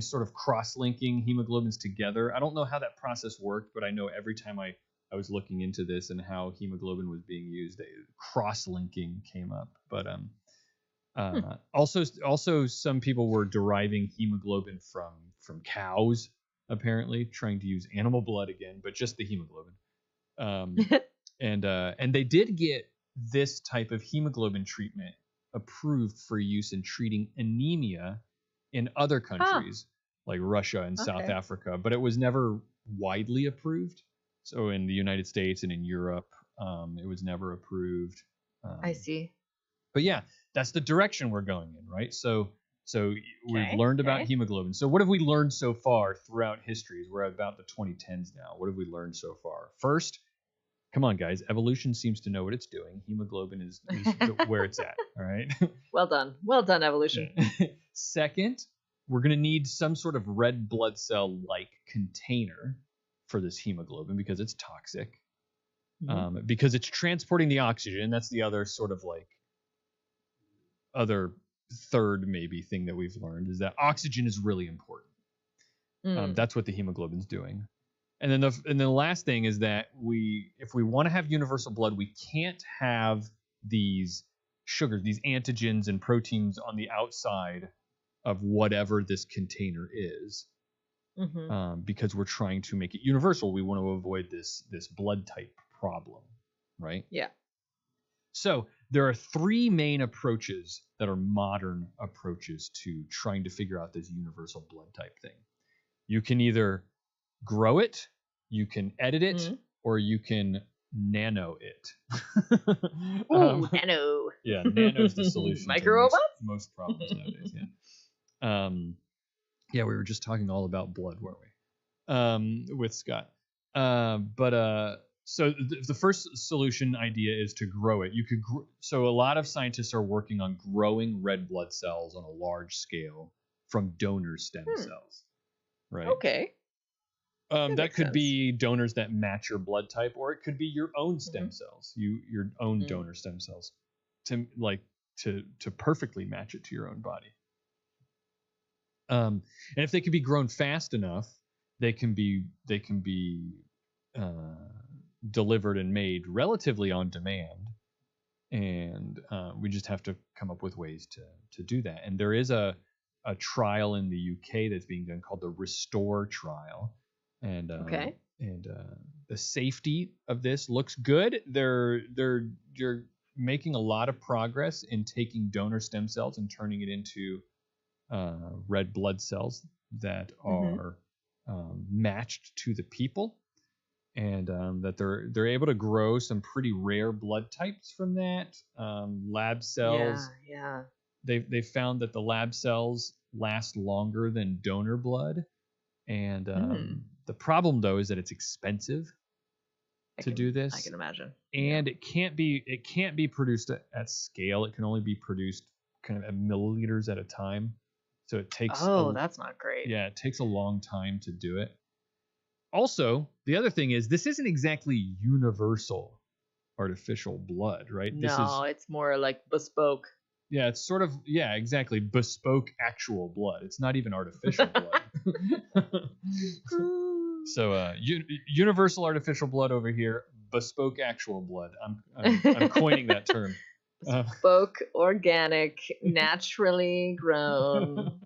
sort of cross-linking hemoglobins together. I don't know how that process worked, but I know every time I was looking into this and how hemoglobin was being used, cross-linking came up. But also some people were deriving hemoglobin from cows, apparently, trying to use animal blood again, but just the hemoglobin. And they did get this type of hemoglobin treatment approved for use in treating anemia in other countries like Russia and South Africa, but it was never widely approved. So in the United States and in Europe, it was never approved. I see. But yeah, that's the direction we're going in, right? So we've learned about hemoglobin. So what have we learned so far throughout history? We're about the 2010s now. What have we learned so far? First, come on, guys. Evolution seems to know what it's doing. Hemoglobin is where it's at. All right. Well done, evolution. Second, we're going to need some sort of red blood cell-like container for this hemoglobin because it's toxic. Because it's transporting the oxygen. That's the other sort of like other third maybe thing that we've learned is that oxygen is really important. That's what the hemoglobin's doing. And then the last thing is that if we want to have universal blood, we can't have these sugars, these antigens and proteins on the outside of whatever this container is, because we're trying to make it universal. We want to avoid this blood type problem, right? Yeah. So there are three main approaches that are modern approaches to trying to figure out this universal blood type thing. You can either grow it, you can edit it, or you can nano it. Ooh, nano. Yeah, nano's the solution to Micro robots? most problems nowadays. Yeah. Yeah, we were just talking all about blood, weren't we? With Scott. So the first solution idea is to grow it. You could so a lot of scientists are working on growing red blood cells on a large scale from donor stem cells. Right. Okay. That makes could sense. be donors that match your blood type, or it could be your own stem cells, your own donor stem cells, to perfectly match it to your own body. And if they can be grown fast enough, they can be delivered and made relatively on demand, and we just have to come up with ways to do that. And there is a trial in the UK that's being done called the Restore trial, and the safety of this looks good. They're making a lot of progress in taking donor stem cells and turning it into red blood cells that are matched to the people, and that they're able to grow some pretty rare blood types from that. Lab cells. Yeah. They found that the lab cells last longer than donor blood, and the problem though is that it's expensive to do this. I can imagine. And it can't be produced at scale. It can only be produced kind of at milliliters at a time. So it takes that's not great. Yeah, it takes a long time to do it. Also, the other thing is this isn't exactly universal artificial blood, right? No, it's more like bespoke. Yeah, it's sort of, yeah, exactly, bespoke actual blood. It's not even artificial blood. So universal artificial blood over here, bespoke actual blood. I'm coining that term. Bespoke, organic, naturally grown.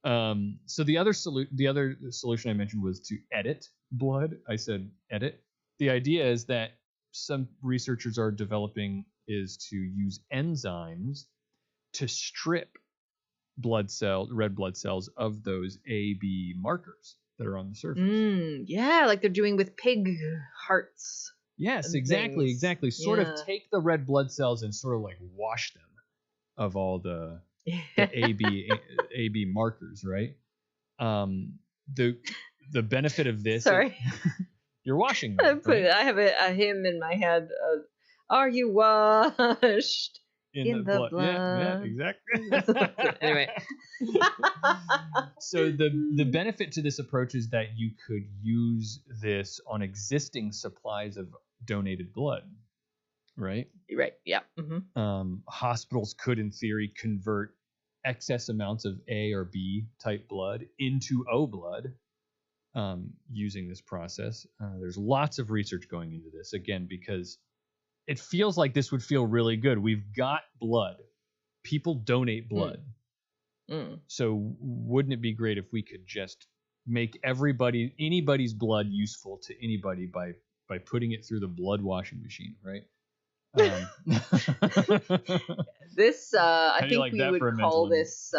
So the other solution I mentioned was to edit blood. I said edit. The idea is that some researchers are developing is to use enzymes to strip red blood cells of those AB markers that are on the surface. Yeah, like they're doing with pig hearts. Yes, exactly. Sort of take the red blood cells and sort of like wash them of all the AB markers, right? The benefit of this. Sorry, you're washing them. I have a hymn in my head. Are you washed in the blood? Yeah, exactly. Anyway. So the benefit to this approach is that you could use this on existing supplies of donated blood, right? Right. Yeah. Hospitals could, in theory, convert excess amounts of A or B type blood into O blood using this process. There's lots of research going into this, again, because it feels like this would feel really good. We've got blood. People donate blood. So wouldn't it be great if we could just make anybody's blood useful to anybody by putting it through the blood washing machine, right? This I think like we would call this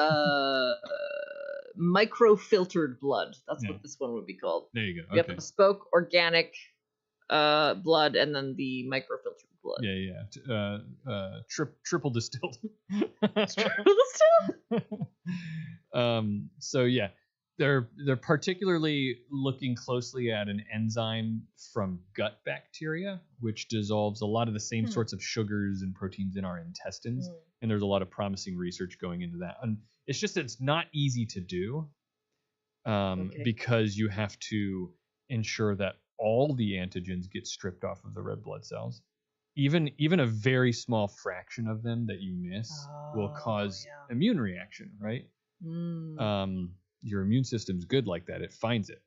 microfiltered blood. That's what this one would be called. There you go. We have bespoke organic blood, and then the microfiltered blood. Yeah. Triple distilled. Triple distilled. So yeah, they're particularly looking closely at an enzyme from gut bacteria, which dissolves a lot of the same sorts of sugars and proteins in our intestines. And there's a lot of promising research going into that. And it's just that it's not easy to do because you have to ensure that all the antigens get stripped off of the red blood cells. Even a very small fraction of them that you miss will cause immune reaction, right? Your immune system's good like that. It finds it.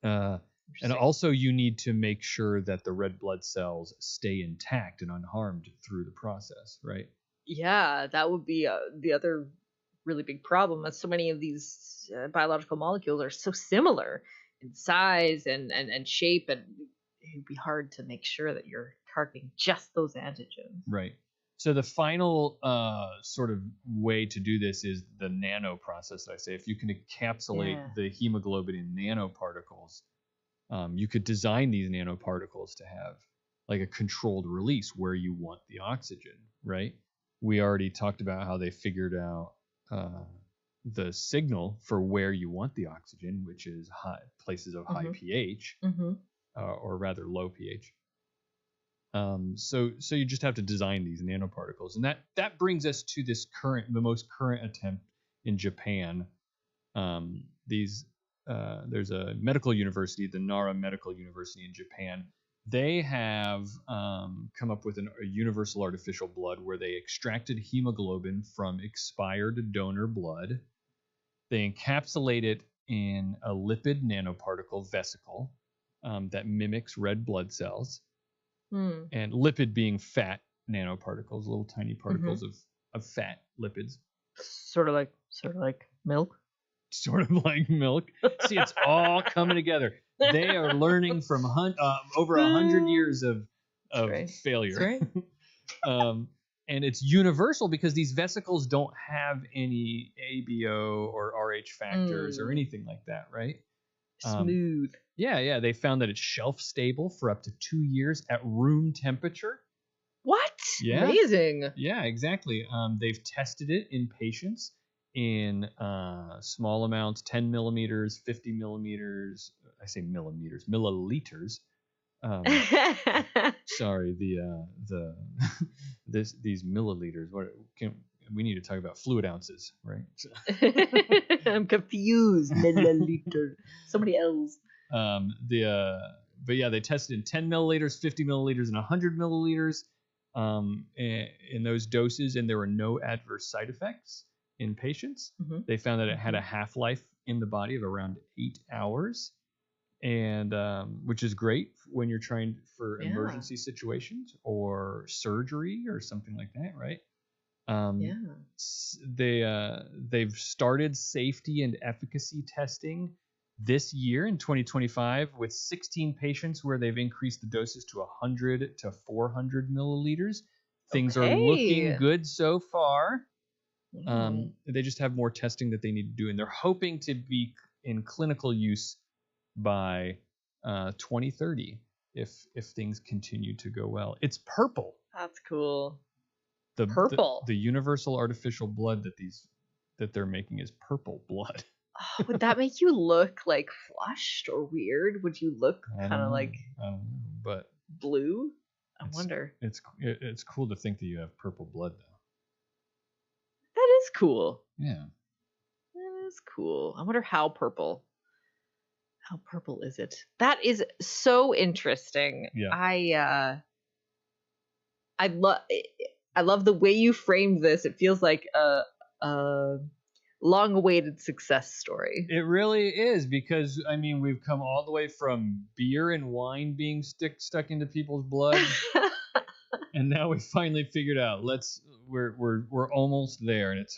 And also you need to make sure that the red blood cells stay intact and unharmed through the process, right? Yeah, that would be the other really big problem. As so many of these biological molecules are so similar in size and shape, and it'd be hard to make sure that you're targeting just those antigens. Right. So the final sort of way to do this is the nano process that I say. If you can encapsulate the hemoglobin in nanoparticles, You could design these nanoparticles to have like a controlled release where you want the oxygen, right? We already talked about how they figured out the signal for where you want the oxygen, which is places of high pH, or rather low pH. So you just have to design these nanoparticles, and that brings us to the most current attempt in Japan. There's a medical university, the Nara Medical University in Japan. They have come up with a universal artificial blood where they extracted hemoglobin from expired donor blood. They encapsulate it in a lipid nanoparticle vesicle that mimics red blood cells. And lipid being fat nanoparticles, little tiny particles of fat lipids. Sort of like milk. Sort of like milk. See, it's all coming together. They are learning from over 100 years of failure. That's right. And it's universal because these vesicles don't have any ABO or RH factors or anything like that, right? Smooth. Yeah. They found that it's shelf stable for up to 2 years at room temperature. What? Yeah. Amazing. Yeah, exactly. They've tested it in patients in small amounts, 10 millimeters, 50 millimeters. I say millimeters, milliliters. Sorry, these milliliters. We need to talk about fluid ounces, right? I'm confused. Milliliter. Somebody else. But yeah, they tested in 10 milliliters, 50 milliliters, and 100 milliliters in those doses, and there were no adverse side effects in patients. They found that it had a half-life in the body of around 8 hours, and which is great when you're trying for emergency situations or surgery or something like that, right? They've started safety and efficacy testing this year in 2025 with 16 patients where they've increased the doses to 100 to 400 milliliters. Things are looking good so far. They just have more testing that they need to do, and they're hoping to be in clinical use by 2030 if things continue to go well. It's purple. That's cool. Purple. The universal artificial blood that they're making is purple blood. Oh, would that make you look like flushed or weird? Would you look kind of like I don't know, but blue? I wonder. It's cool to think that you have purple blood though. That is cool. Yeah. That is cool. I wonder how purple. How purple is it? That is so interesting. Yeah. I love the way you framed this. It feels like a long-awaited success story. It really is, because I mean we've come all the way from beer and wine being stuck into people's blood, and now we finally figured out we're almost there, and it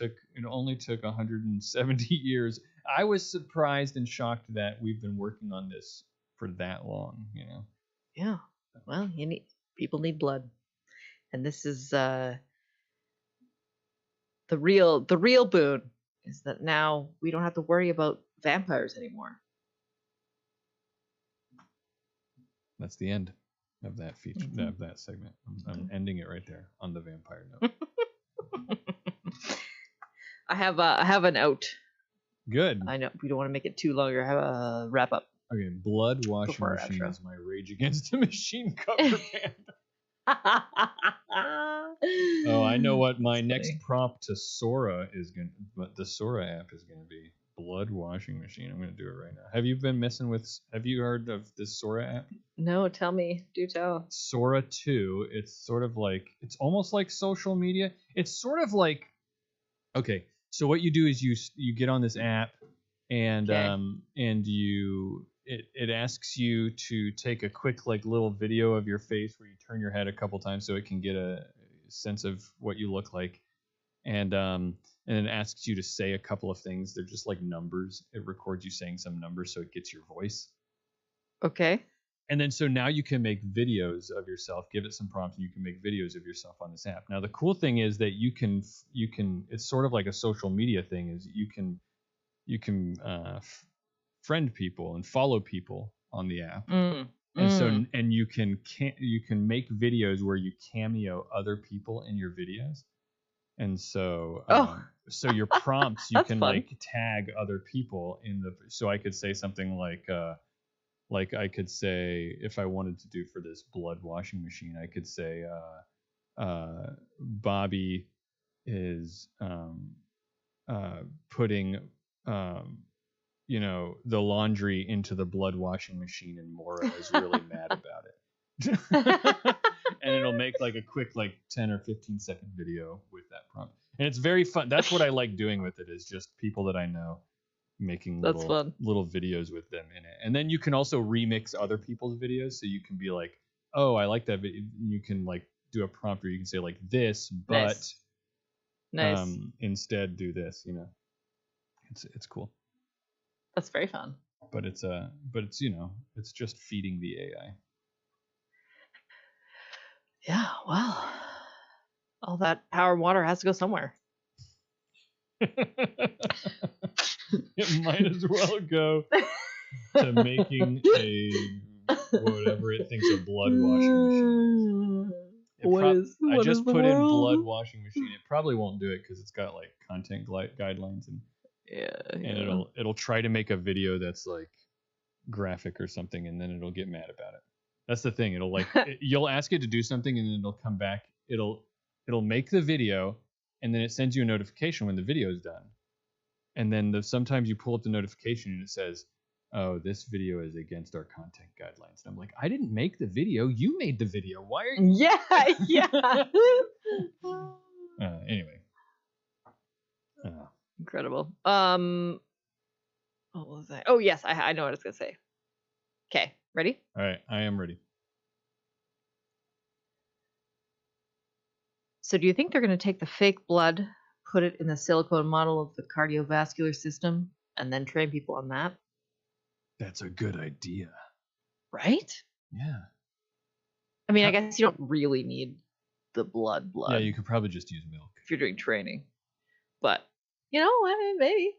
only took 170 years. I was surprised and shocked that we've been working on this for that long, you know. Yeah. Well, people need blood. And this is the real boon is that now we don't have to worry about vampires anymore. That's the end of that feature, of that segment. I'm ending it right there on the vampire note. I have an out. Good. I know we don't want to make it too long. I have a wrap up. Okay, Blood Washing Machine is my Rage Against the Machine cover band. Oh, I know what my next prompt to Sora is going to, but the Sora app is going to be Blood Washing Machine. I'm going to do it right now. Have you heard of this Sora app? No, tell me. Do tell. Sora 2. It's almost like social media. It's sort of like, okay, so what you do is you get on this app and it asks you to take a quick little video of your face where you turn your head a couple times so it can get a sense of what you look like, and it asks you to say a couple of things. They're just like numbers. It records you saying some numbers so it gets your voice. Okay. And then so now you can make videos of yourself. Give it some prompts and you can make videos of yourself on this app. Now the cool thing is that you can it's sort of like a social media thing. Is you can friend people and follow people on the app. Mm. And so Mm. and you can make videos where you cameo other people in your videos. And so Oh. so your prompts, you That's can fun. like tag other people in the, so I could say something like I could say, if I wanted to do for this blood washing machine, I could say Bobby is putting the laundry into the blood washing machine, and Mora is really mad about it. And it'll make like a quick 10 or 15-second video with that prompt. And it's very fun. That's what I like doing with it, is just people that I know making That's fun. little videos with them in it. And then you can also remix other people's videos, so you can be like, oh, I like that video. You can like do a prompt where you can say like this, but Nice. instead do this, it's cool. That's very fun. But it's it's just feeding the AI. Yeah, well, all that power and water has to go somewhere. It might as well go to making a whatever it thinks a blood washing machine is. I just put in blood washing machine. It probably won't do it because it's got like content guidelines, and and it'll try to make a video that's like graphic or something, and then it'll get mad about it. That's the thing. It'll like you'll ask it to do something, and then it'll come back. It'll make the video, and then it sends you a notification when the video is done. And then sometimes you pull up the notification and it says, "Oh, this video is against our content guidelines." And I'm like, I didn't make the video. You made the video. Why are you? Yeah. Anyway. Incredible. What was that? Oh yes, I know what I was gonna say. Okay, ready? All right, I am ready. So do you think they're gonna take the fake blood, put it in the silicone model of the cardiovascular system, and then train people on that? That's a good idea. Right? Yeah. I mean, I guess you don't really need the blood. Yeah, you could probably just use milk if you're doing training. But I mean, maybe.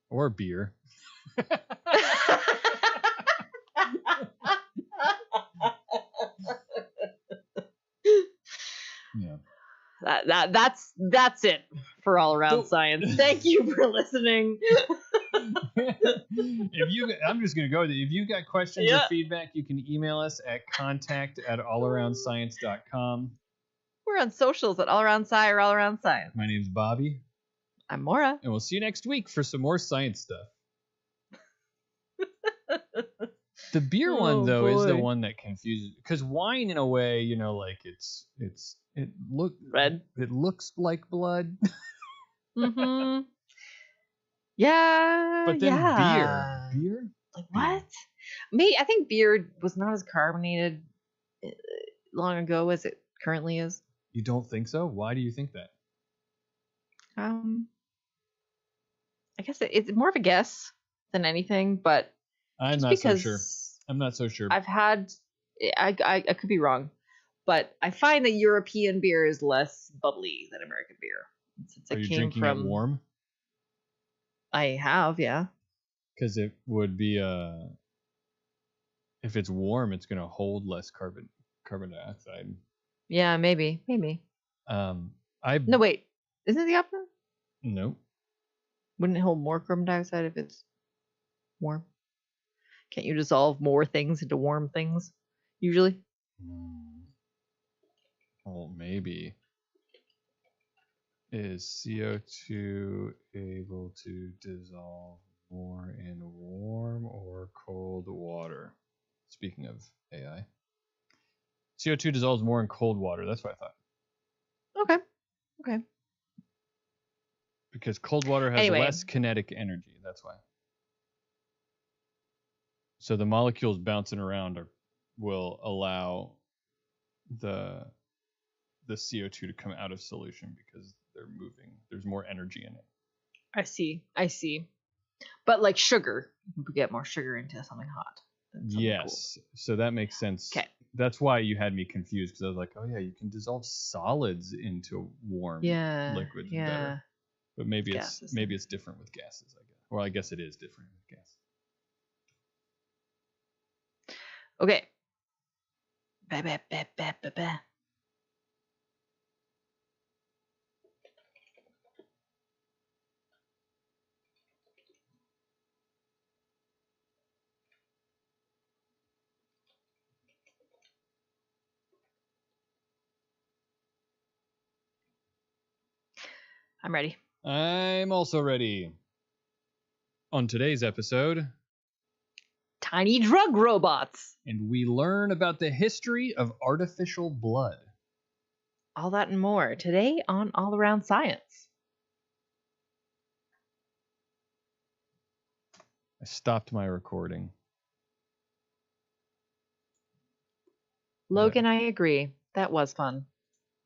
Or beer. Yeah. That's it for All Around Science. Thank you for listening. I'm just gonna go with it. If you got questions or feedback, you can email us at contact@allaroundscience.com. We're on socials at All Around Sci or All Around Science. My name's Bobby. I'm Mora. And we'll see you next week for some more science stuff. The beer one though is the one that confuses, because wine in a way, like it red. It looks like blood. Mm-hmm. Yeah. But then beer? Like what? I think beer was not as carbonated long ago as it currently is. You don't think so? Why do you think that? I guess it's more of a guess than anything, but I'm not so sure. I'm not so sure. I've had, I could be wrong, but I find that European beer is less bubbly than American beer. Are you drinking it warm? I have, yeah. Because it would be if it's warm, it's gonna hold less carbon dioxide. Yeah, maybe. No, wait. Isn't it the opposite? No. Wouldn't it hold more carbon dioxide if it's warm? Can't you dissolve more things into warm things, usually? Well, maybe. Is CO2 able to dissolve more in warm or cold water? Speaking of AI. CO2 dissolves more in cold water. That's what I thought. Okay. Because cold water has less kinetic energy. That's why. So the molecules bouncing around will allow the CO2 to come out of solution because they're moving. There's more energy in it. I see. But like sugar, you can get more sugar into something hot. Yes. Cool. So that makes sense. Okay. That's why you had me confused, because I was like, oh yeah, you can dissolve solids into warm liquids better. But maybe it's different with gases, I guess. Well, I guess it is different with gas. Okay. Ba, ba, ba, ba, ba, ba. I'm ready. I'm also ready. On today's episode, Tiny drug robots. and we learn about the history of artificial blood. All that and more today on All Around Science. I stopped my recording. Logan, I agree. That was fun.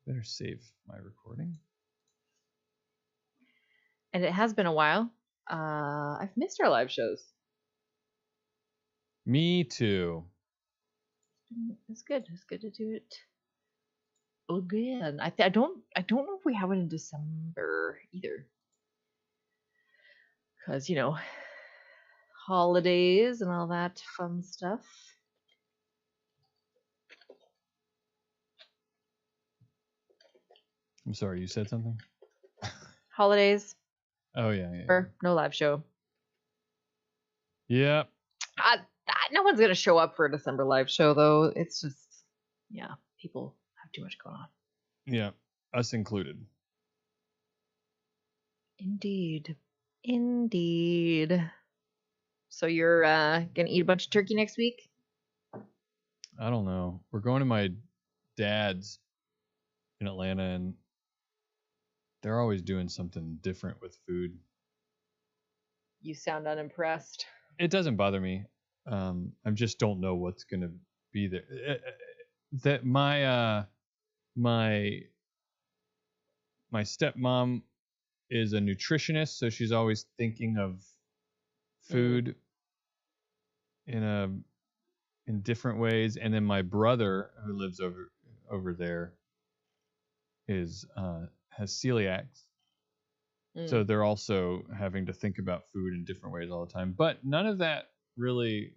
Better save my recording. And it has been a while. I've missed our live shows. Me too. It's good. It's good to do it again. I don't know if we have it in December either. Because, you know, holidays and all that fun stuff. I'm sorry, you said something? Holidays. Oh, yeah. Or no live show. Yep. No one's going to show up for a December live show, though. It's just, yeah, people have too much going on. Yeah, us included. Indeed. So you're going to eat a bunch of turkey next week? I don't know. We're going to my dad's in Atlanta, and they're always doing something different with food. You sound unimpressed. It doesn't bother me. I just don't know what's gonna be there. That my stepmom is a nutritionist, so she's always thinking of food in different ways. And then my brother, who lives over there, has celiacs. So they're also having to think about food in different ways all the time. But none of that really.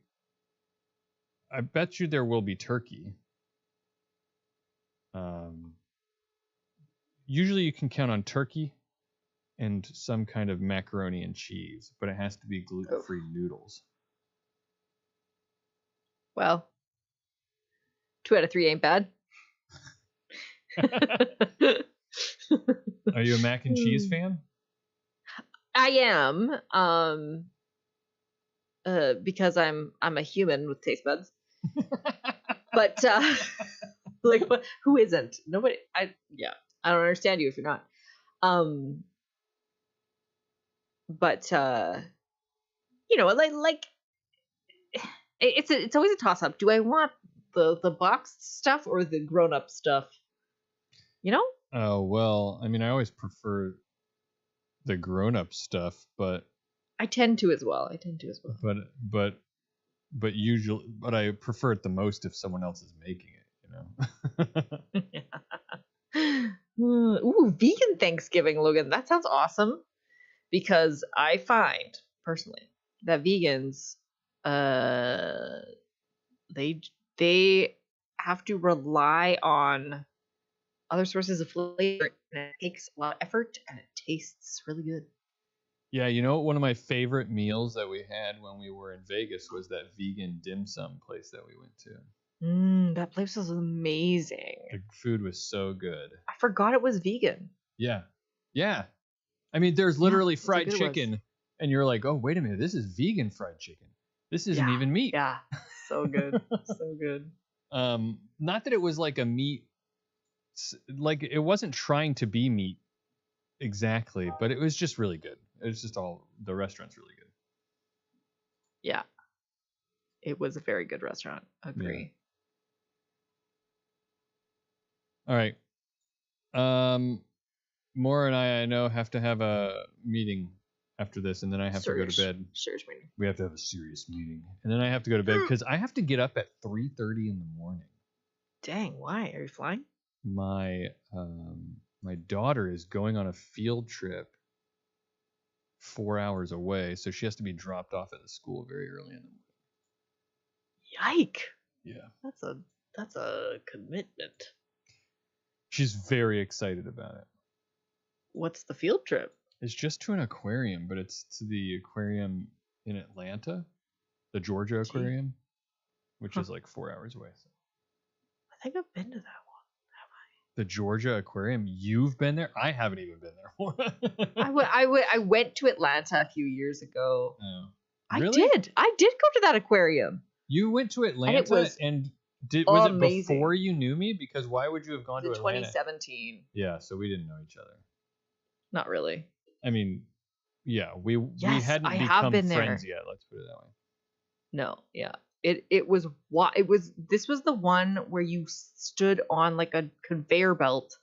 I bet you there will be turkey. Usually you can count on turkey and some kind of macaroni and cheese, but it has to be gluten-free noodles. Well, 2 out of 3 ain't bad. Are you a mac and cheese fan? I am, because I'm a human with taste buds. But like, who isn't? Nobody. I don't understand you if you're not. But you know, like it's always a toss up. Do I want the boxed stuff or the grown up stuff? You know? Oh well, I mean, I always prefer the grown-up stuff, but I tend to as well. But usually, but I prefer it the most if someone else is making it. You know. Ooh, vegan Thanksgiving, Logan. That sounds awesome. Because I find personally that vegans, they have to rely on other sources of flavor, and it takes a lot of effort, and it tastes really good. Yeah, you know, one of my favorite meals that we had when we were in Vegas was that vegan dim sum place that we went to. That place was amazing. The food was so good. I forgot it was vegan. Yeah. I mean, there's literally fried chicken, and you're like, oh, wait a minute, this is vegan fried chicken. This isn't even meat. Yeah, so good, so good. Not that it was like a meat, like it wasn't trying to be meat exactly, but it was just really good. It's just the restaurant's really good. Yeah, it was a very good restaurant. Agree. Yeah. All right. Maura and I know, have to have a meeting after this, and then I have to go to bed. Serious meeting. We have to have a serious meeting, and then I have to go to bed because I have to get up at 3:30 in the morning. Dang, why? Are you flying? My daughter is going on a field trip 4 hours away, so she has to be dropped off at the school very early in the morning. Yike! Yeah. That's a commitment. She's very excited about it. What's the field trip? It's just to an aquarium, but it's to the aquarium in Atlanta, the Georgia Gee. Aquarium, which Huh. is like 4 hours away. So. I think I've been to that one. The Georgia Aquarium? You've been there? I haven't even been there. I went to Atlanta a few years ago. Oh. I Really? did go to that aquarium. You went to Atlanta was was it amazing. before you knew me? Because why would you have gone In to Atlanta? 2017. Yeah, so we didn't know each other. Not really. I mean, yeah, we Yes, hadn't I have become been friends there. yet. Let's put it that way. No, yeah. This was the one where you stood on like a conveyor belt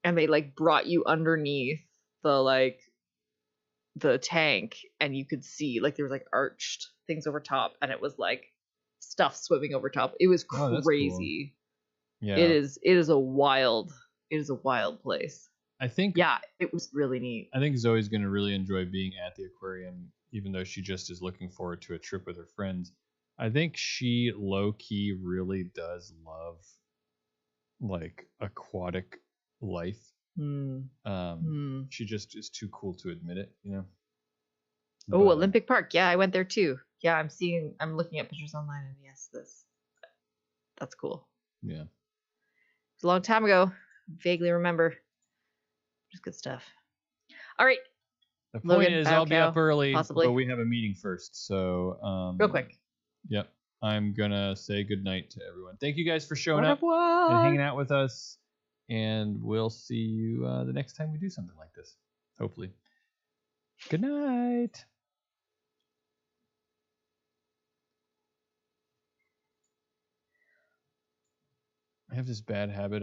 and they like brought you underneath the tank and you could see like there was like arched things over top and it was like stuff swimming over top. It was Oh, that's crazy. Yeah, It is a wild place. I think. Yeah, it was really neat. I think Zoe's gonna really enjoy being at the aquarium, even though she just is looking forward to a trip with her friends. I think she low key really does love like aquatic life. She just is too cool to admit it, you know. Oh, But, Olympic Park. Yeah, I went there too. Yeah, I'm looking at pictures online and yes, that's cool. Yeah. It's a long time ago. Vaguely remember. Just good stuff. All right. The point Logan, is, Battle I'll be up Cow, early, possibly. but we have a meeting first. So, Real quick. Yep. I'm gonna say goodnight to everyone. Thank you guys for showing Au up and revoir. hanging out with us. And we'll see you the next time we do something like this. Hopefully. Good night. I have this bad habit of